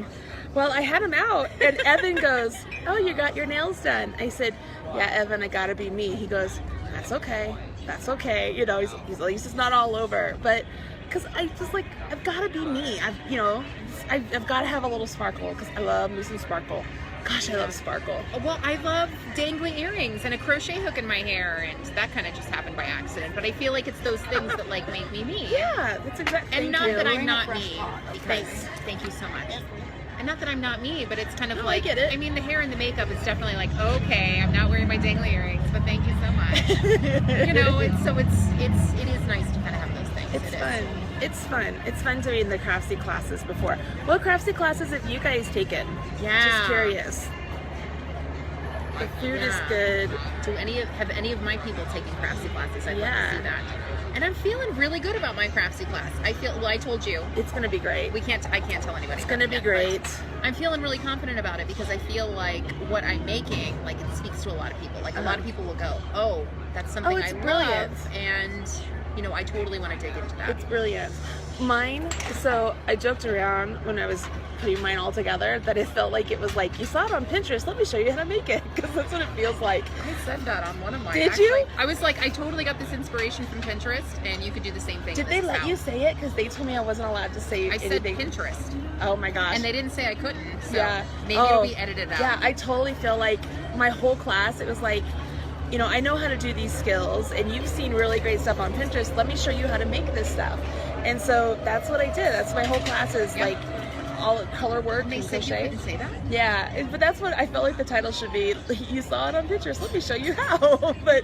well, I had them out, and Evan goes, oh, you got your nails done. I said, yeah, Evan, I gotta be me. He goes, that's okay. That's okay. You know, he's at least it's not all over. But because I just like, I've got to be me. I've got to have a little sparkle because I love me some sparkle. Gosh, I love sparkle. well, I love dangly earrings and a crochet hook in my hair, and that kind of just happened by accident. But I feel like it's those things that like make me me. Yeah, that's exactly. And not that I'm not me. Thanks. Thank you so much. And And not that I'm not me, but it's kind of No, like, I get it. I mean, the hair and the makeup is definitely like, okay, I'm not wearing my dangly earrings, but thank you so much. You know, it is nice to kind of have those things. It's fun. It's fun. It's fun doing the Craftsy classes before. What Craftsy classes have you guys taken? Yeah. Just curious. The food is good. Have any of my people taken Craftsy classes? I'd love Yeah. to see that. And I'm feeling really good about my Craftsy class. I told you. It's gonna be great. I can't tell anybody. It's gonna be great. I'm feeling really confident about it because I feel like what I'm making, like, it speaks to a lot of people. Like, a lot of people will go, oh, that's something I brilliant. love. And, you know, I totally want to dig into that. It's brilliant. Mine, so I joked around when I was putting mine all together that it felt like it was like, you saw it on Pinterest, let me show you how to make it, because that's what it feels like. I said that on one of mine. Did you? I was like, I totally got this inspiration from Pinterest, and you could do the same thing. Did they let you say it? Because they told me I wasn't allowed to say anything. I said Pinterest. Oh my gosh. And they didn't say I couldn't, so yeah. maybe it'll be edited out. Yeah, I totally feel like my whole class, it was like, you know, I know how to do these skills, and you've seen really great stuff on Pinterest. Let me show you how to make this stuff. And so that's what I did. That's my whole class is like all color work and crochet. Said you couldn't say that? Yeah, but that's what I felt like the title should be. You saw it on Pinterest. Let me show you how. But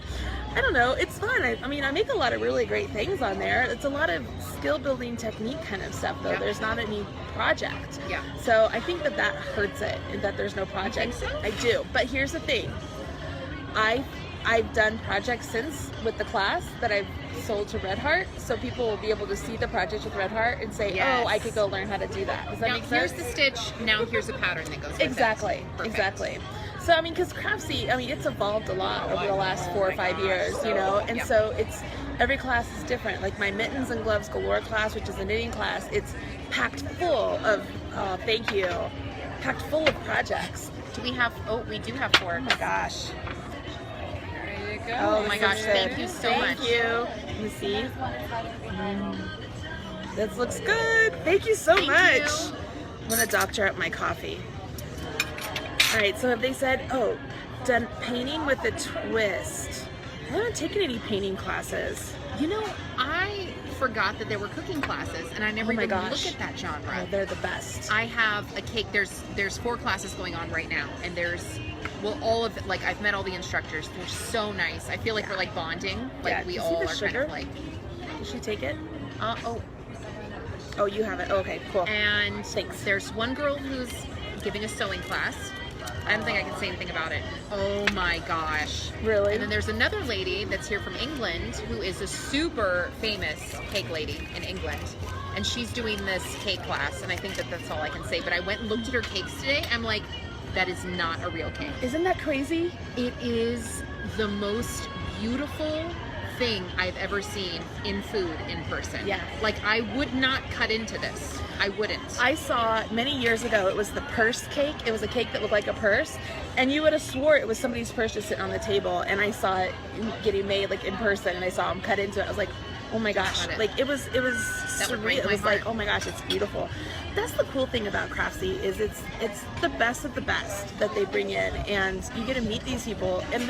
I don't know. It's fun. I mean, I make a lot of really great things on there. It's a lot of skill building technique kind of stuff, though. Yeah. There's not any project. Yeah. So I think that hurts it, that there's no project. You think so? I do. But here's the thing. I've done projects since with the class that I've sold to Red Heart, so people will be able to see the project with Red Heart and say, oh, I could go learn how to do that. Does that make sense? Here's the stitch, now here's a pattern that goes with Exactly, exactly. So, I mean, because Craftsy, I mean, it's evolved a lot over the last 4 or 5 years, you know, and so every class is different. Like my Mittens and Gloves Galore class, which is a knitting class, it's packed full of, packed full of projects. We do have 4. Oh my gosh. Oh my gosh, thank you so much. Thank you. Let me see. This looks good. Thank you so much. I'm going to doctor up my coffee. All right, so have they said, oh, done painting with a twist? I haven't taken any painting classes. You know, I forgot that there were cooking classes, and I never even looked at that genre. Oh, they're the best. I have a cake. There's 4 classes going on right now, and all of it. Like, I've met all the instructors. They're so nice. I feel like we're like bonding. Like we all are kind of like. Did she take it? Oh, you have it. Oh, okay, cool. And thanks. There's one girl who's giving a sewing class. I don't think I can say anything about it. Oh my gosh. Really? And then there's another lady that's here from England who is a super famous cake lady in England. And she's doing this cake class, and I think that's all I can say. But I went and looked at her cakes today. I'm like, that is not a real cake. Isn't that crazy? It is the most beautiful thing I've ever seen in food in person. Yeah. Like, I would not cut into this. I wouldn't. I saw many years ago, it was the purse cake. It was a cake that looked like a purse, and you would have swore it was somebody's purse just sitting on the table, and I saw it getting made like in person, and I saw them cut into it. I was like, oh my gosh. Like, it was surreal. It was like, oh my gosh, it's beautiful. That's the cool thing about Craftsy is it's the best of the best that they bring in, and you get to meet these people, and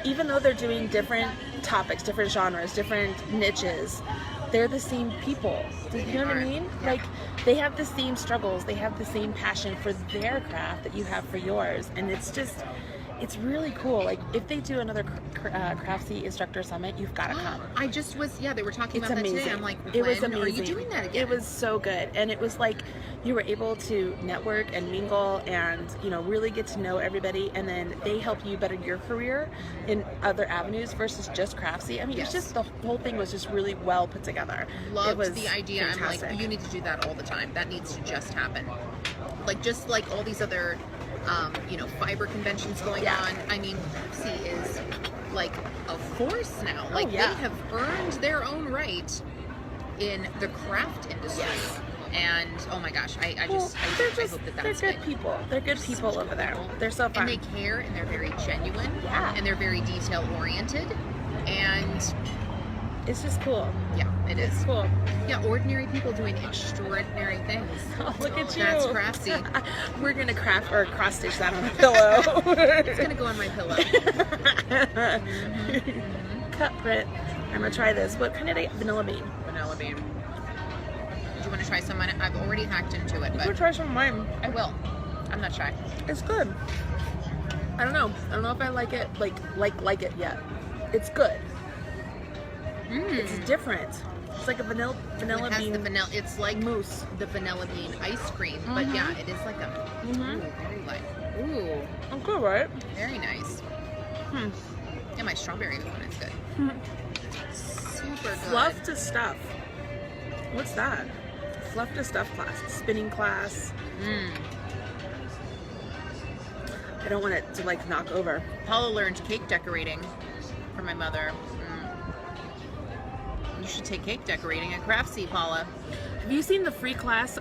even though they're doing different topics, different genres, different niches, they're the same people. Do you know what I mean? Yeah. Like, they have the same struggles, they have the same passion for their craft that you have for yours, and it's really cool. Like, if they do another Craftsy Instructor Summit, you've got to come. I just was, they were talking about that today. I'm like, it was amazing. Are you doing that again? It was so good. And it was like, you were able to network and mingle and, you know, really get to know everybody. And then they help you better your career in other avenues versus just Craftsy. I mean, it's just, the whole thing was just really well put together. Loved the idea. Fantastic. I'm like, you need to do that all the time. That needs to just happen. Like, just like all these other fiber conventions going on. I mean, Craftsy is like a force now. Like, they have earned their own right in the craft industry. Yes. And oh my gosh, I hope that's they're good people. They're good people over there. They're so fun. And they care, and they're very genuine. Yeah. And they're very detail oriented. And it's just cool. Yeah, it's cool. Yeah, ordinary people doing extraordinary things. Oh, look at you. That's Craftsy. We're going to craft or cross stitch that on a pillow. It's going to go on my pillow. Cut print. I'm going to try this. What kind of vanilla bean? Vanilla bean. Did you want to try some. I've already hacked into it, You but can try some of mine. I will. I'm not shy. It's good. I don't know. I don't know if I like it like it yet. It's good. It's different. It's like a vanilla It has bean. the vanilla. It's like mousse. the vanilla bean ice cream, but yeah, it is like a ooh, very light. Ooh, Oh, good, right? very nice. And my strawberry one is good. Super good. Fluff to stuff. What's that? Fluff to stuff class. Spinning class. I don't want it to like knock over. Paula learned cake decorating from my mother. You should take cake decorating at Craftsy, Paula. Have you seen the free class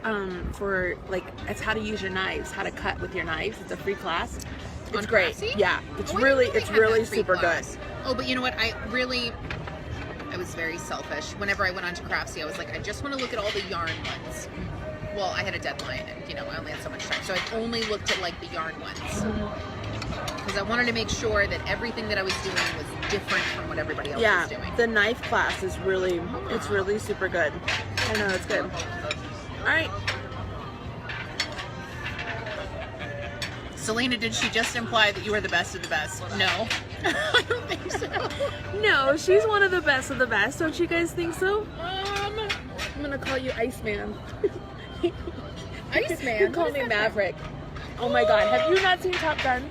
for like it's how to use your knives, how to cut with your knives? It's a free class. It's On great. Craftsy? Yeah, it's Oh, I didn't know they had really that free super class. good. Oh, but you know what? I was very selfish. Whenever I went on to Craftsy, I was like, I just want to look at all the yarn ones. Well, I had a deadline, and you know, I only had so much time, so I only looked at like the yarn ones because I wanted to make sure that everything that I was doing was different from what everybody else was doing. The knife class is really, it's really super good. I know, it's good. All right. Salena, did she just imply that you are the best of the best? No. I don't think so. No, she's one of the best. Don't you guys think so? I'm gonna call you Iceman. Iceman? You call me Maverick. Oh my God, have you not seen Top Gun?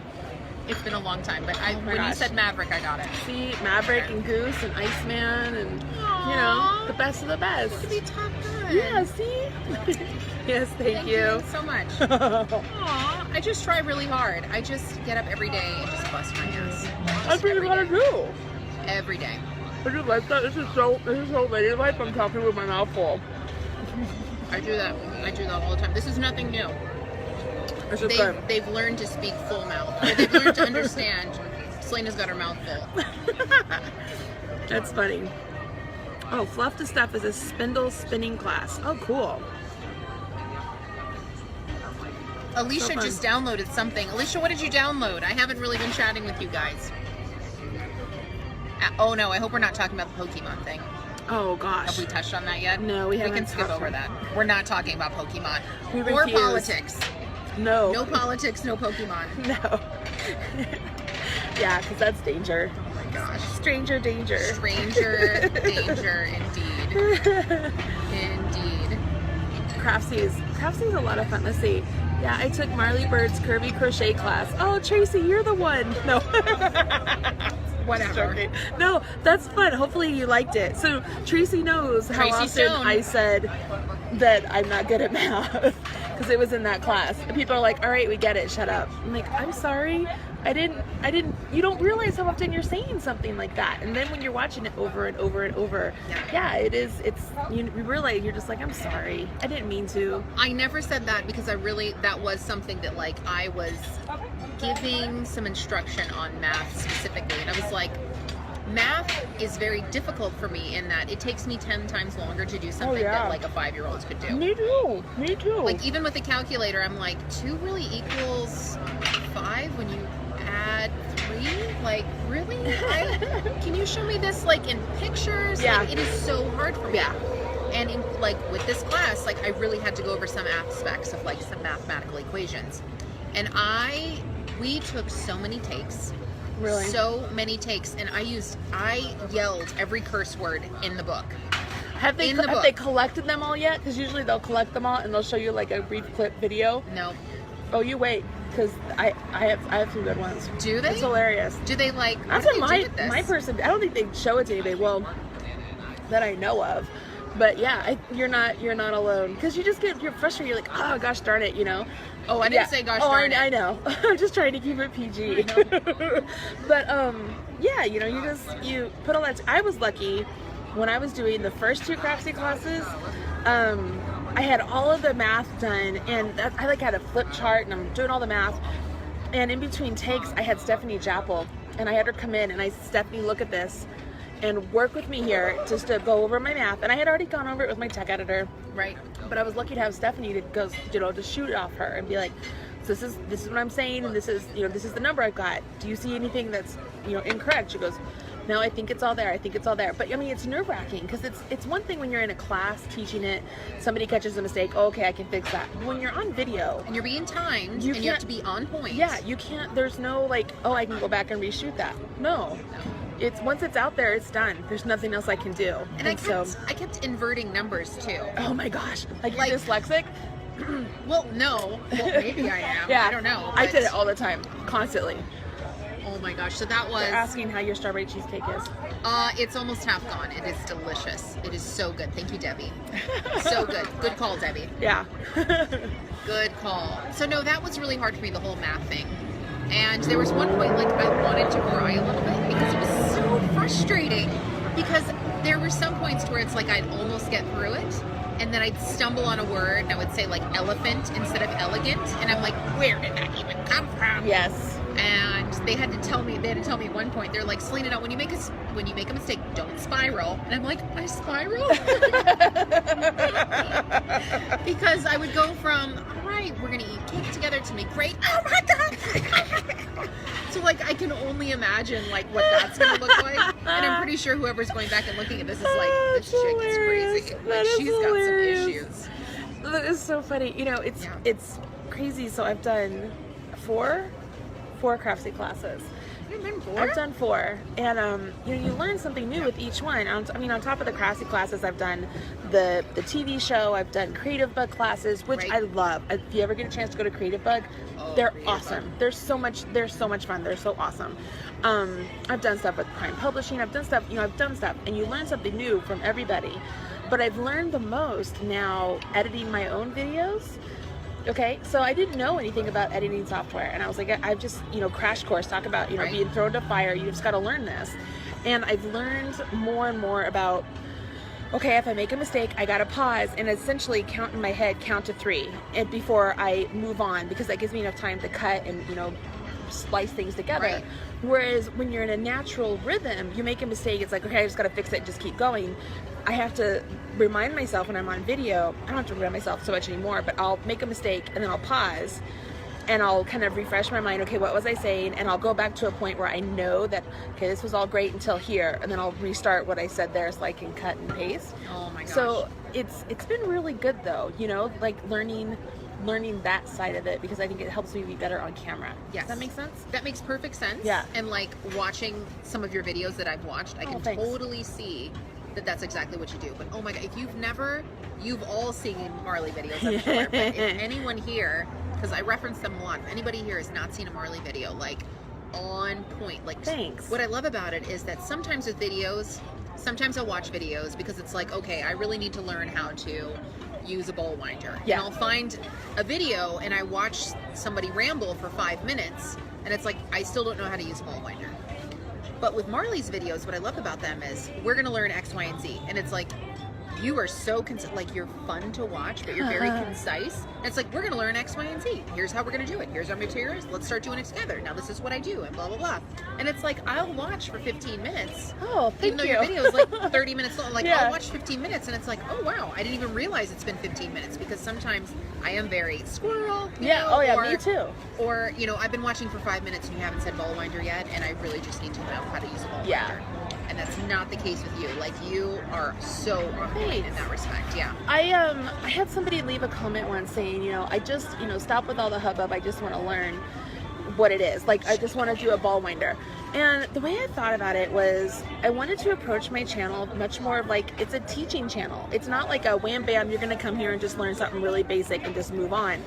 It's been a long time, but when gosh. you said Maverick, I got it. See, Maverick and Goose and Iceman and, you know, the best of the best. To be Top Gun. Yeah, see? Yes, thank you. So much. Aw, I just try really hard. I just get up every day and just bust my ass. That's what you gotta do. Every day. I do like that. This is so ladylike. I'm talking with my mouth full. I do that all the time. This is nothing new. This is good. They've learned to speak full mouth. Or they've learned to understand. Selena's got her mouth full. That's funny. Oh, Fluff to Stuff is a spindle spinning class. Oh, cool. Alicia just downloaded something. Alicia, what did you download? I haven't really been chatting with you guys. Oh no, I hope we're not talking about the Pokemon thing. Oh gosh. Have we touched on that yet? No, we haven't. We can skip over that. We're not talking about Pokemon. We or refuse. politics. No. No politics, no Pokemon. No. Yeah, because that's danger. Oh my gosh. Stranger danger. Stranger danger, indeed. Indeed. Craftsy is a lot of fun. Let's see. Yeah, I took Marley Bird's curvy crochet class. Oh, Tracy, you're the one. No. Whatever. No, that's fun. Hopefully you liked it. So Tracy knows how often I said that I'm not good at math because it was in that class. And people are like, all right, we get it. Shut up. I'm like, I'm sorry. I didn't, you don't realize how often you're saying something like that. And then when you're watching it over and over and over, yeah, you realize you're just like, I'm sorry. I didn't mean to. I never said that because that was something that like I was giving some instruction on math specifically. And I was like, math is very difficult for me in that it takes me 10 times longer to do something that like a 5-year-old could do. Me too. Like even with the calculator, I'm like, 2 really equals 5 when you add 3? Like, really? Can you show me this like in pictures? Yeah. Like, it is so hard for me. Yeah. And in, like with this class, like I really had to go over some aspects of like some mathematical equations. And we took so many takes. Really? So many takes, and I yelled every curse word in the book. Have they collected them all yet? Because usually they'll collect them all and they'll show you like a brief clip video. No. Oh, you wait, because I have some good ones. Do they? It's hilarious. Do they like? That's what my person. I don't think they show it to anybody. Well, that I know of. But yeah, you're not alone because you're frustrated. You're like, oh gosh darn it, you know. Oh, I didn't say gosh darn it. I know. I'm just trying to keep it PG. But yeah, you know, you put all that. I was lucky when I was doing the first 2 Craftsy classes. I had all of the math done, and I like had a flip chart, and I'm doing all the math. And in between takes, I had Stephanie Jappel, and I had her come in, and I said, Stephanie, look at this. And work with me here just to go over my math. And I had already gone over it with my tech editor. Right. But I was lucky to have Stephanie to go, you know, to shoot it off her and be like, so this is what I'm saying, and this is the number I've got. Do you see anything that's, you know, incorrect? She goes, No, I think it's all there. I think it's all there. But I mean, it's nerve-wracking because it's one thing when you're in a class teaching it, somebody catches a mistake, oh, okay, I can fix that. But when you're on video and you're being timed, and you have to be on point. Yeah, you can't. There's no like, oh, I can go back and reshoot that. No. It's once it's out there, it's done. There's nothing else I can do. And I kept inverting numbers too. Oh my gosh, like you're dyslexic? Well, no. Well, maybe I am. Yeah, I don't know. I did it all the time, constantly. Oh my gosh, so that was... They're asking how your strawberry cheesecake is. It's almost half gone. It is delicious. It is so good. Thank you, Debbie. So good. Good call, Debbie. Yeah. Good call. So no, that was really hard for me, the whole math thing. And there was one point, like, I wanted to cry a little bit because it was so frustrating. Because there were some points where it's like I'd almost get through it, and then I'd stumble on a word, and I would say, like, elephant instead of elegant, and I'm like, where did that even come from? Yes. And they had to tell me at one point, they're like, Salena, when you make a mistake, don't spiral. And I'm like, I spiral? Because I would go from, all right, we're gonna eat cake together to make great, oh my God. So like, I can only imagine like what that's gonna look like. And I'm pretty sure whoever's going back and looking at this is like, this chick is crazy. Like, she's got some issues. That is so funny. You know, it's crazy. So I've done four Craftsy classes. You've been 4? I've done 4, and you know, you learn something new with each one. I mean, on top of the Craftsy classes, I've done the TV show. I've done Creative Bug classes, which I love. If you ever get a chance to go to Creative Bug, they're awesome. They're so much fun. They're so awesome. I've done stuff with Prime Publishing. I've done stuff, and you learn something new from everybody. But I've learned the most now editing my own videos. Okay, so I didn't know anything about editing software, and I was like, I've just, crash course, talk about, being thrown to fire, you just got to learn this. And I've learned more and more about, okay, if I make a mistake, I got to pause and essentially count in my head, count to 3 and before I move on, because that gives me enough time to cut and, splice things together. Right. Whereas when you're in a natural rhythm, you make a mistake, it's like, okay, I just got to fix it and just keep going. I have to remind myself when I'm on video, I don't have to remind myself so much anymore, but I'll make a mistake and then I'll pause and I'll kind of refresh my mind. Okay, what was I saying? And I'll go back to a point where I know that, okay, this was all great until here, and then I'll restart what I said there so I can cut and paste. Oh my gosh. So it's been really good though, like learning that side of it, because I think it helps me be better on camera. Yes. Does that make sense? That makes perfect sense. Yeah. And like watching some of your videos that I've watched, I can totally see that that's exactly what you do. But oh my God, if you've all seen Marley videos, I'm sure. But if anyone here, because I reference them a lot, if anybody here has not seen a Marley video, like on point, like thanks. What I love about it is that sometimes with videos, sometimes I'll watch videos because it's like, okay, I really need to learn how to use a bowl winder. Yeah. And I'll find a video and I watch somebody ramble for 5 minutes and it's like, I still don't know how to use a bowl winder. But with Marley's videos, what I love about them is we're going to learn X, Y, and Z. And it's like, you are so, like, you're fun to watch, but you're very concise. And it's like, we're going to learn X, Y, and Z. Here's how we're going to do it. Here's our materials. Let's start doing it together. Now this is what I do, and blah, blah, blah. And it's like, I'll watch for 15 minutes. Oh, thank you. Even though your video is like 30 minutes long. Like, I'll watch 15 minutes, and it's like, oh, wow. I didn't even realize it's been 15 minutes, because sometimes I am very squirrel. Me too. Or, I've been watching for 5 minutes, and you haven't said bowl winder yet, and I really just need to know how to use a bowl winder. And that's not the case with you. Like, you are so on point in that respect. Yeah. I had somebody leave a comment once saying, I just, stop with all the hubbub. I just want to learn what it is. Like, I just want to do a ball winder. And the way I thought about it was, I wanted to approach my channel much more of like, it's a teaching channel. It's not like a wham bam, you're going to come here and just learn something really basic and just move on.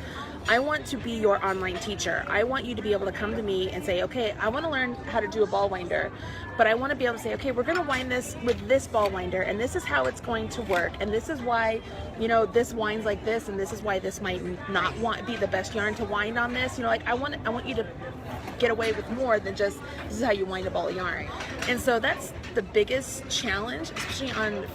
I want to be your online teacher. I want you to be able to come to me and say, okay, I want to learn how to do a ball winder, but I want to be able to say, okay, we're going to wind this with this ball winder, and this is how it's going to work, and this is why, this winds like this, and this is why this might not be the best yarn to wind on this. Like, I want you to get away with more than just, this is how you wind a ball of yarn. And so that's the biggest challenge, especially on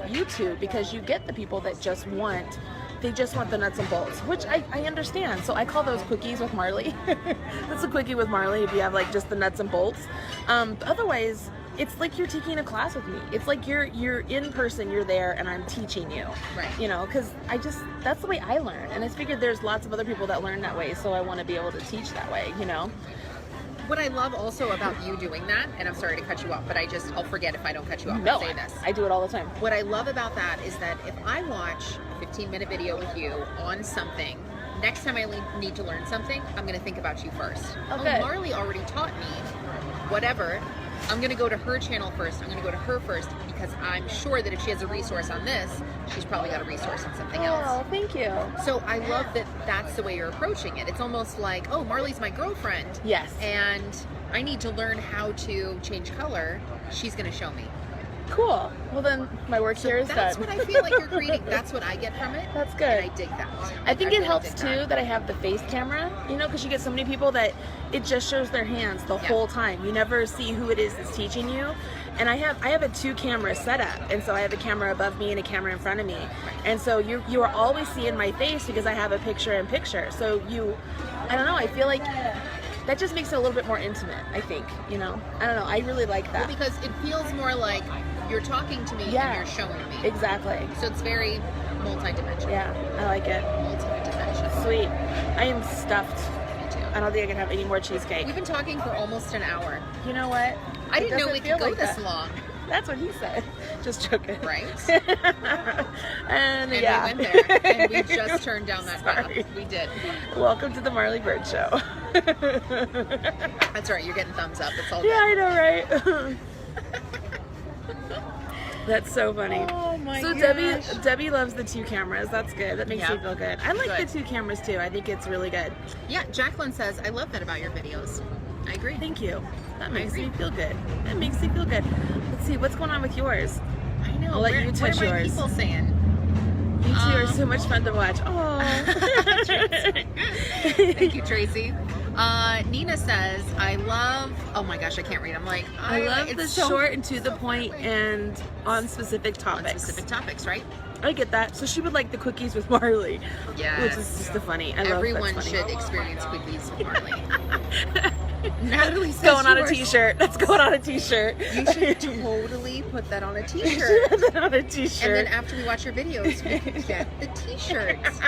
YouTube, because you get the people that just want the nuts and bolts, which I understand. So I call those quickies with Marley. That's a quickie with Marley if you have like just the nuts and bolts. Otherwise, it's like you're taking a class with me. It's like you're in person, you're there, and I'm teaching you. Right. Because that's the way I learn. And I figured there's lots of other people that learn that way, so I want to be able to teach that way, What I love also about you doing that, and I'm sorry to cut you off, but I'll forget if I don't cut you off No, and say this. I do it all the time. What I love about that is that if I watch a 15-minute video with you on something, next time I need to learn something, I'm going to think about you first. Okay. Marley already taught me whatever. I'm going to go to her channel first. I'm going to go to her first because I'm sure that if she has a resource on this, she's probably got a resource on something else. Oh, thank you. So I love that that's the way you're approaching it. It's almost like, oh, Marley's my girlfriend. Yes. And I need to learn how to change color. She's going to show me. Cool. Well, then my work here is That's done. what I feel like you're creating. That's what I get from it. That's good. And I dig that. I think really it helps dig too that I have the face camera, you know, because you get so many people that it just shows their hands the whole time. You never see who it is that's teaching you. And I have a 2-camera setup, and so I have a camera above me and a camera in front of me, and so you are always seeing my face because I have a picture-in-picture. So I don't know. I feel like that just makes it a little bit more intimate. I think, you know. I don't know. I really like that. Well, because it feels more like you're talking to me and you're showing me. Exactly. So it's very multi-dimensional. Yeah, I like it. Multi-dimensional. Sweet. I am stuffed. Me too. I don't think I can have any more cheesecake. We've been talking for almost an hour. You know what? I didn't know we could go this long. That's what he said. Just joking. Right? and we yeah. went there, and we just turned down that path. Sorry. We did. Welcome to the Marley Bird Show. That's right. You're getting thumbs up. It's all good. Yeah, I know, right? That's so funny. Oh my so gosh. Debbie loves the 2 cameras. That's good. That makes me feel good. I like Good. the 2 cameras too. I think it's really good. Yeah, Jacqueline says, I love that about your videos. I agree. Thank you. That makes me feel good. That makes me feel good. Let's see, what's going on with yours? I know. I'll let you touch what are my yours. people saying? You two are so much fun to watch. Oh. Thank you, Tracy. Nina says, I love, oh my gosh, I can't read. I'm like, I love the so short and to the point and on specific topics. on specific topics, right? I get that. So she would like the cookies with Marley. Yes. Which is just the funny. Everyone that's funny. should experience cookies with Marley. Natalie says Going on you a are t-shirt. That's going on a t-shirt. You should totally put that on a t-shirt. Put that on a t-shirt. And then after we watch your videos, we can get the t-shirts.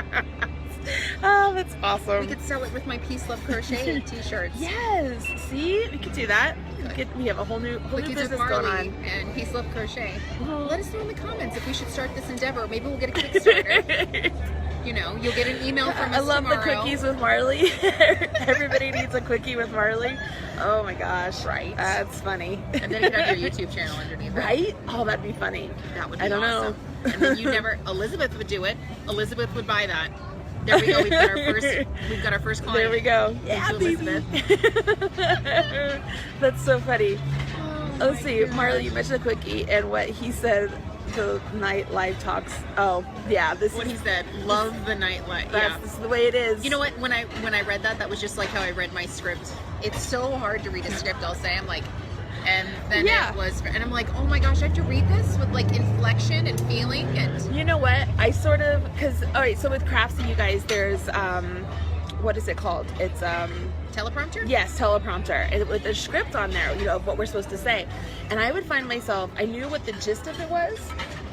Oh, that's awesome. We could sell it with my Peace Love Crochet t-shirts. Yes. See? We could do that. We have a whole new Cookies business with going Marley on. and Peace Love Crochet. Let us know in the comments if we should start this endeavor. Maybe we'll get a Kickstarter. You know, you'll get an email from us I love tomorrow. the cookies with Marley. Everybody needs a cookie with Marley. Oh my gosh. Right. That's funny. And then you could have your YouTube channel underneath it. Right? Oh, that'd be funny. That would be I don't awesome. know. And then Elizabeth would do it. Elizabeth would buy that. There we go. We've got our first client. There we go. Thanks, Yeah, baby. That's so funny. Oh, Let's see, gosh. Marley, you mentioned the quickie and what he said to night live talks. Oh, yeah, What he said. Love the nightlight. This is the way it is. You know what? When I read that, that was just like how I read my script. It's so hard to read a script. I'll say. I'm like, and then it was, and I'm like, oh my gosh, I have to read this with like inflection and feeling and. You know what? I sort of, because, all right, so with Craftsy, you guys, there's, what is it called? It's, Teleprompter? yes, teleprompter, and with the script on there, you know, of what we're supposed to say. And I would find myself, I knew what the gist of it was,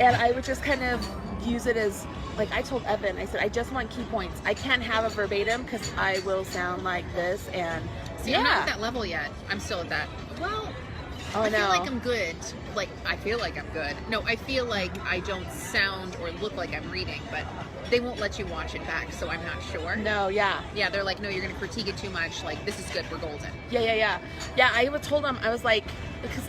and I would just kind of use it as, like I told Evan, I said, I just want key points. I can't have a verbatim because I will sound like this, and See, I'm not at that level yet. I'm still at that. Well, I feel like I'm good. Like, I feel like I'm good. No, I feel like I don't sound or look like I'm reading, but they won't let you watch it back, so I'm not sure. No, yeah. Yeah, they're like, no, you're going to critique it too much. Like, this is good. We're golden. Yeah. Yeah, I told them, I was like,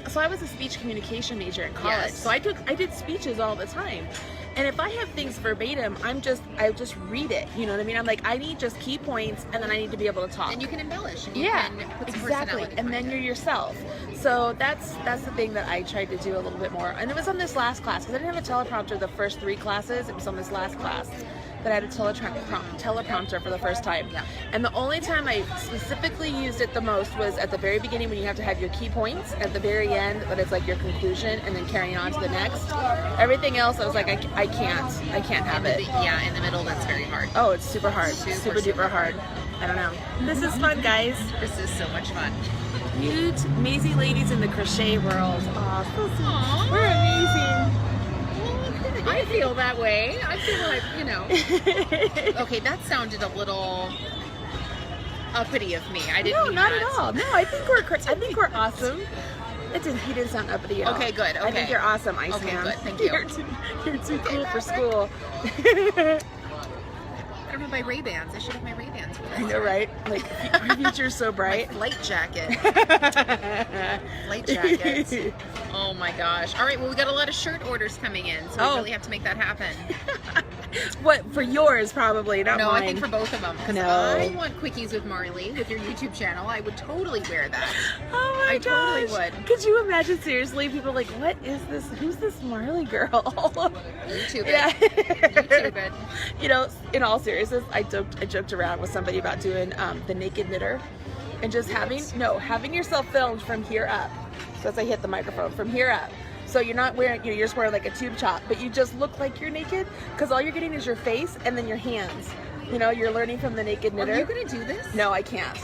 so I was a speech communication major in college, Yes. so I did speeches all the time. And if I have things verbatim, I just read it. You know what I mean? I'm like, I need just key points, and then I need to be able to talk. And you can embellish. And you Yeah, can put some exactly. personality And then behind you're it. yourself. So that's the thing that I tried to do a little bit more. And it was on this last class because I didn't have a teleprompter the first 3 classes. It was on this last class that I had a teleprompter for the first time. Yeah. And the only time I specifically used it the most was at the very beginning when you have to have your key points. At the very end, but it's like your conclusion and then carrying on to the next. Everything else, I was like, I can't have it. Yeah, in the middle, that's very hard. Oh, it's super hard. Super Super hard. I don't know. This is fun, guys. This is so much fun. Cute, amazing ladies in the crochet world. Aw, so sweet. Aw. We're amazing. I feel that way. I feel like, you know. Okay, that sounded a little... uppity of me. I didn't No, mean not that. at all. No, I think we're awesome. He didn't sound uppity at all. Okay, good. Okay. I think you're awesome, Iceman. Okay, good. Thank you. You're too cool for school. I don't have my Ray-Bans. I should have my Ray-Bans for this. I know, right? Like, our future's so bright. My flight jacket. Flight jacket. Oh my gosh. All right, well, we got a lot of shirt orders coming in, so we really have to make that happen. What, for yours probably, not no, mine. I think for both of them. Because I want Quickies with Marley with your YouTube channel. I would totally wear that. Oh my gosh. I totally would. Could you imagine, seriously, people like, what is this? Who's this Marley girl? YouTube it. Yeah. YouTube it. You know, in all seriousness, I joked around with somebody about doing the naked knitter and just having yourself filmed from here up. So as I hit the microphone, from here up. So you're not wearing, you're just wearing like a tube top, but you just look like you're naked because all you're getting is your face and then your hands. You know, you're learning from the naked knitter. Are you going to do this? No, I can't.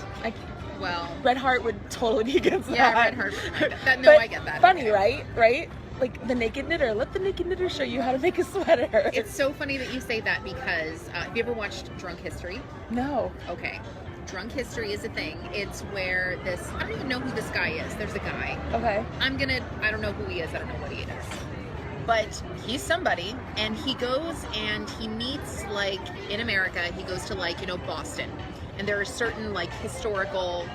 Well, Red Heart would totally be against that. Yeah, Red Heart. I get that. Funny, okay. Right? Like the naked knitter. Let the naked knitter show you how to make a sweater. It's so funny that you say that because have you ever watched Drunk History? No. Okay. Drunk History is a thing. It's where I don't even know who this guy is. There's a guy. Okay. I don't know who he is. I don't know what he is. But he's somebody, and he goes and he meets, like, in America, he goes to, like, Boston. And there are certain, like, historical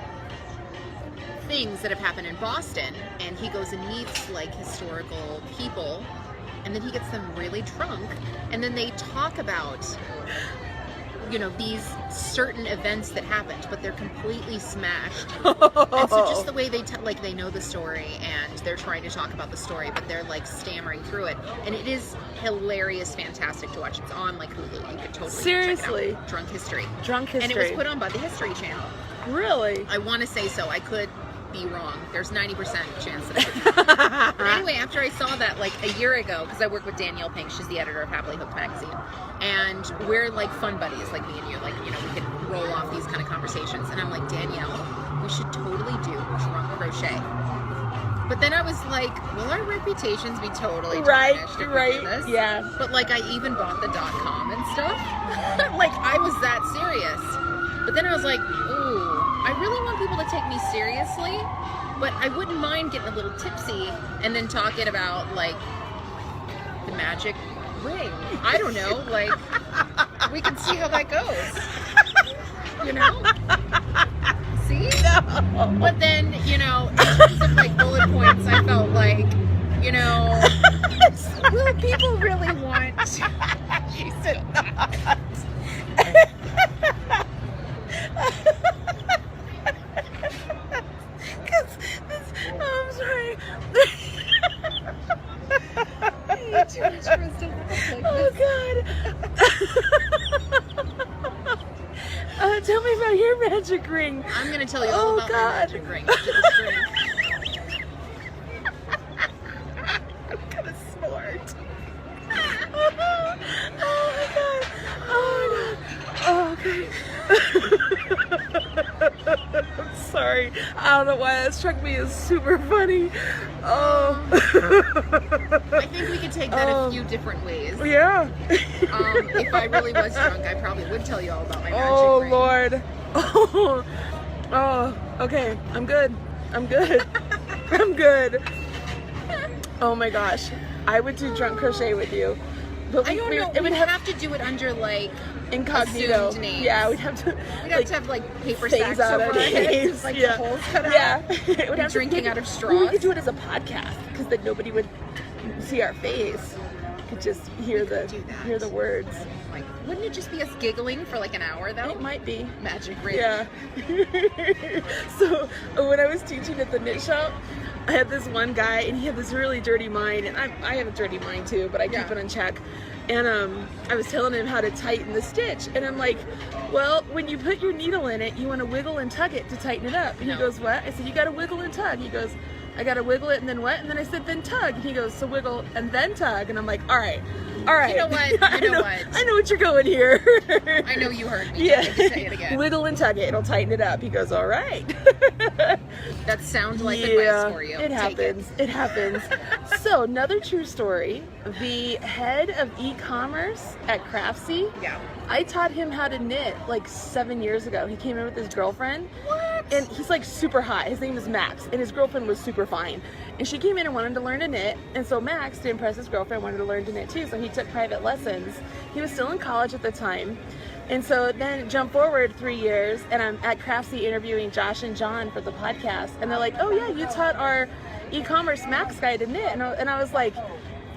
things that have happened in Boston, and he goes and meets, like, historical people, and then he gets them really drunk, and then they talk about these certain events that happened, but they're completely smashed. And so just the way they they know the story and they're trying to talk about the story, but they're like stammering through it. And it is hilarious, fantastic to watch. It's on like Hulu. You could totally seriously check it out. Drunk History. And it was put on by the History Channel. Really? I want to say so. I could be wrong. There's 90% chance that I could be wrong. But anyway, after I saw that like a year ago, because I work with Danielle Pink, she's the editor of Happily Hooked magazine, and we're like fun buddies, like me and you, like we could roll off these kind of conversations, and I'm like, Danielle, we should totally do drunk crochet. But then I was like, will our reputations be totally tarnished if we do this? Yeah. But like I even bought the .com and stuff. Like I was that serious. But then I was like, ooh, I really want people to take me seriously, but I wouldn't mind getting a little tipsy and then talking about like the magic ring. I don't know, like we can see how that goes. See? No. But then, in terms of like bullet points, I felt like, will people really want? She said not. I'm sorry. Too much for us to laugh like Oh God. Tell me about your magic ring. I'm gonna tell you all about my magic ring. I'm gonna snort. Oh my God. Oh my God. Oh, okay. I'm sorry. I don't know why that struck me as super funny. Oh. I think we could take that a few different ways. Yeah. If I really was drunk, I probably would tell you all about my magic ring. Oh, Lord. Oh, okay. I'm good. I'm good. Oh my gosh. I would do drunk crochet with you. But I don't know. We'd have to do it under like incognito. Names. Yeah, we'd have to. We'd have to have like paper sacks over our heads, like the holes cut out. Yeah, it would have drinking out of straws. Well, we could do it as a podcast because then nobody would see our face. Could just hear the words. Like, wouldn't it just be us giggling for like an hour though? It might be. Magic ring. Yeah. So when I was teaching at the knit shop, I had this one guy and he had this really dirty mind, and I have a dirty mind too, but I keep it on check. And I was telling him how to tighten the stitch, and I'm like, well, when you put your needle in it, you want to wiggle and tug it to tighten it up. And he goes, what? I said, you got to wiggle and tug. He goes, I got to wiggle it and then what? And then I said, then tug. And he goes, so wiggle and then tug. And I'm like, all right. You know what? I know what you're going here. I know you heard me. Yeah. Say it again. Wiggle and tug it. It'll tighten it up. He goes, all right. That sounds like advice for you. It happens. It happens. So another true story. The head of e-commerce at Craftsy. Yeah. I taught him how to knit like 7 years ago. He came in with his girlfriend. What? And he's like super hot. His name is Max. And his girlfriend was super fine. And she came in and wanted to learn to knit. And so Max, to impress his girlfriend, wanted to learn to knit too. So he took private lessons. He was still in college at the time. And so then jump forward 3 years, and I'm at Craftsy interviewing Josh and John for the podcast. And they're like, oh yeah, you taught our e-commerce Max guy to knit. And I was like,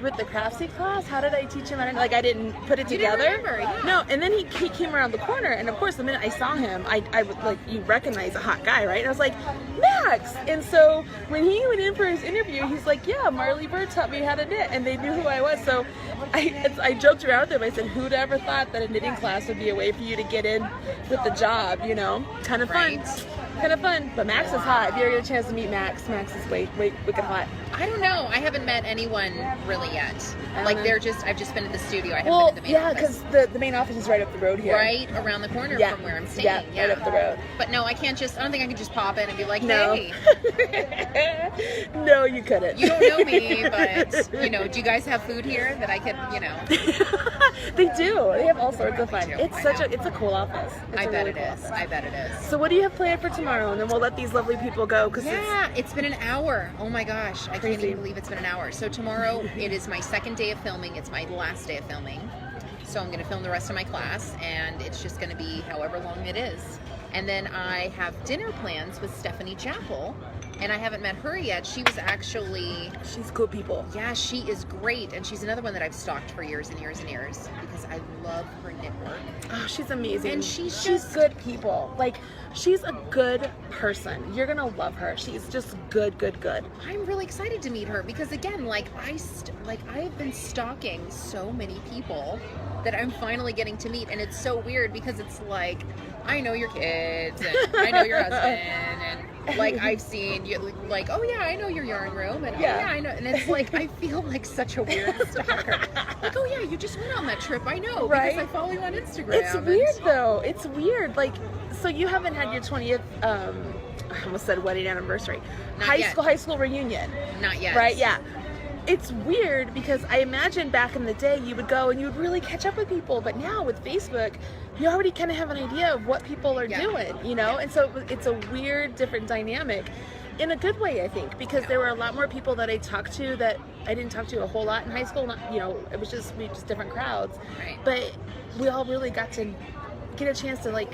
with the Craftsy class, how did I teach him? I didn't put it together. Didn't remember, yeah. No, and then he came around the corner, and of course, the minute I saw him, I would like, you recognize a hot guy, right? And I was like, Max! And so when he went in for his interview, he's like, yeah, Marley Bird taught me how to knit, and they knew who I was. So I joked around with him. I said, who'd ever thought that a knitting class would be a way for you to get in with the job, you know? Kind of fun. Right. Kind of fun. But Max is hot. If you ever get a chance to meet Max, Max is wicked hot. I don't know. I haven't met anyone really yet. Like I've just been at the studio. I haven't been at the main office. because the main office is right up the road here. Right around the corner from where I'm staying. Yeah, right up the road. But no, I don't think I can just pop in and be like, no. hey. No, you couldn't. You don't know me, but, do you guys have food here that I could, They do. They have all sorts of fun. do. It's a cool office. I bet it is. So what do you have planned for tomorrow? And then we'll let these lovely people go. It's been an hour. Oh my gosh. I Crazy. can't even believe it's been an hour. So tomorrow, it is my second day of filming. It's my last day of filming. So I'm going to film the rest of my class, and it's just going to be however long it is. And then I have dinner plans with Stephanie Chappell, and I haven't met her yet. She's cool people. Yeah, she is great, and she's another one that I've stalked for years and years and years because I love her knit work. Oh, she's amazing. And she's good people. Like, she's a good person. You're gonna love her. She's just good. I'm really excited to meet her because, again, I've been stalking so many people that I'm finally getting to meet, and it's so weird because it's like, I know your kids, and I know your husband, and like I've seen you, like, oh yeah, I know your yarn room, and oh yeah, I know, and it's like I feel like such a weird stalker. Like, oh yeah, you just went on that trip, I know, right? Because I follow you on Instagram. It's weird though. It's weird. Like, so you haven't had your 20th. I almost said wedding anniversary. High school reunion. Not yet. Right? Yeah. It's weird because I imagine back in the day you would go and you would really catch up with people, but now with Facebook, you already kind of have an idea of what people are doing, And so it's a weird, different dynamic in a good way, I think, because there were a lot more people that I talked to that I didn't talk to a whole lot in high school. It was just different crowds, right. But we all really got to get a chance to, like,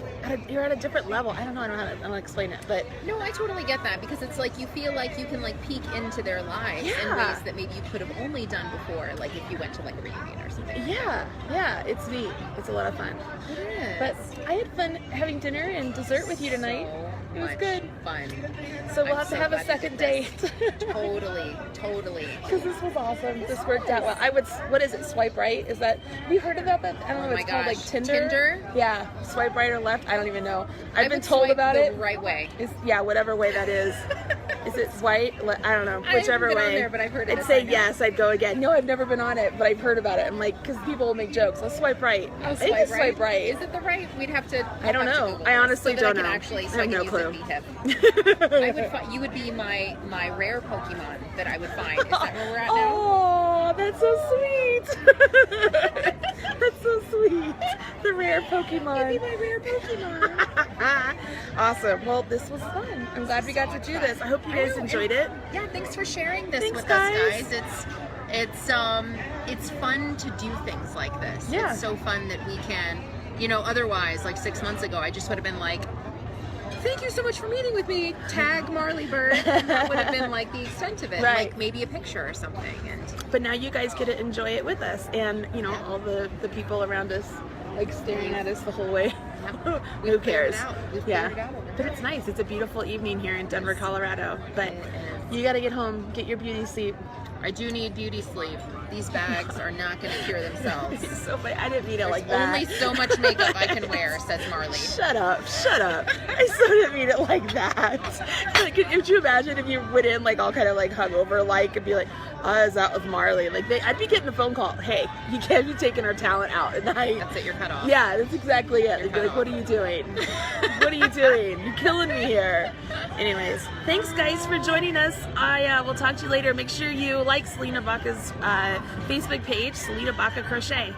you're at a different level. I don't know how to explain it, but no, I totally get that because it's like you feel like you can like peek into their lives in ways that maybe you could have only done before, like if you went to like a reunion or something. Yeah, it's neat. It's a lot of fun. It is. But I had fun having dinner and dessert with you tonight. It was good. Fun. So we'll have to have a second date. Totally. Because this was awesome. This worked out well. What is it? Swipe right? Is that? Have you heard about that? I don't know. It's called like Tinder. Yeah. Swipe right or left? I don't even know. I've been told about it. The right way. Whatever way that is. Is it swipe? I don't know. Whichever I haven't been way. on there, but I've heard it. I'd say yes. I'd go again. No, I've never been on it, but I've heard about it. I'm like, because people will make jokes. I'll swipe right. Oh, swipe right. Is it the right? We'd have to. I don't know. I honestly don't know. I have no clue. You would be my rare Pokemon that I would find. Is that where we're at now? Oh, that's so sweet. That's so sweet. The rare Pokemon. You'd be my rare Pokemon. Awesome. Well, this was fun. I'm glad we got to do this. I hope you guys enjoyed it. Yeah, thanks for sharing this with us, guys. It's fun to do things like this. Yeah. It's so fun that we can, otherwise, like 6 months ago, I just would have been like, thank you so much for meeting with me. Tag Marley Bird. And that would have been like the extent of it. Right. Like maybe a picture or something. But now you guys get to enjoy it with us, and all the people around us like staring at us the whole way. Yeah. Who cares? We've figured it out. But it's nice. It's a beautiful evening here in Denver, Colorado. But you got to get home, get your beauty sleep. I do need beauty sleep. These bags are not going to cure themselves. It's so funny. I didn't mean it like There's that. only so much makeup I can wear, says Marley. Shut up. I so didn't mean it like that. Like, could you imagine if you went in like all kind of like hungover like and be like, I was out with Marley. Like I'd be getting a phone call. Hey, you can't be taking our talent out at night. That's it, you're cut off. Yeah, that's exactly it. They'd be like, what are you doing? What are you doing? You're killing me here. Anyways, thanks guys for joining us. I will talk to you later. Make sure you like Salena Baca's Facebook page, Salena Baca Crochet.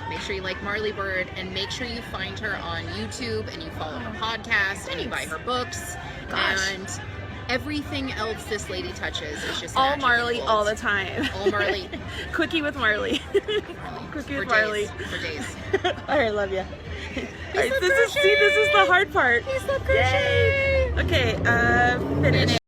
Make sure you like Marley Bird, and make sure you find her on YouTube, and you follow her podcast, and you buy her books. Gosh. And everything else this lady touches is just all magic Marley and all gold. the time. All Marley. Quickie with Marley. Quickie with Marley. For days. All right, love you. All right, love this is the hard part. Peace, love, crochet. Yay. Okay, finish.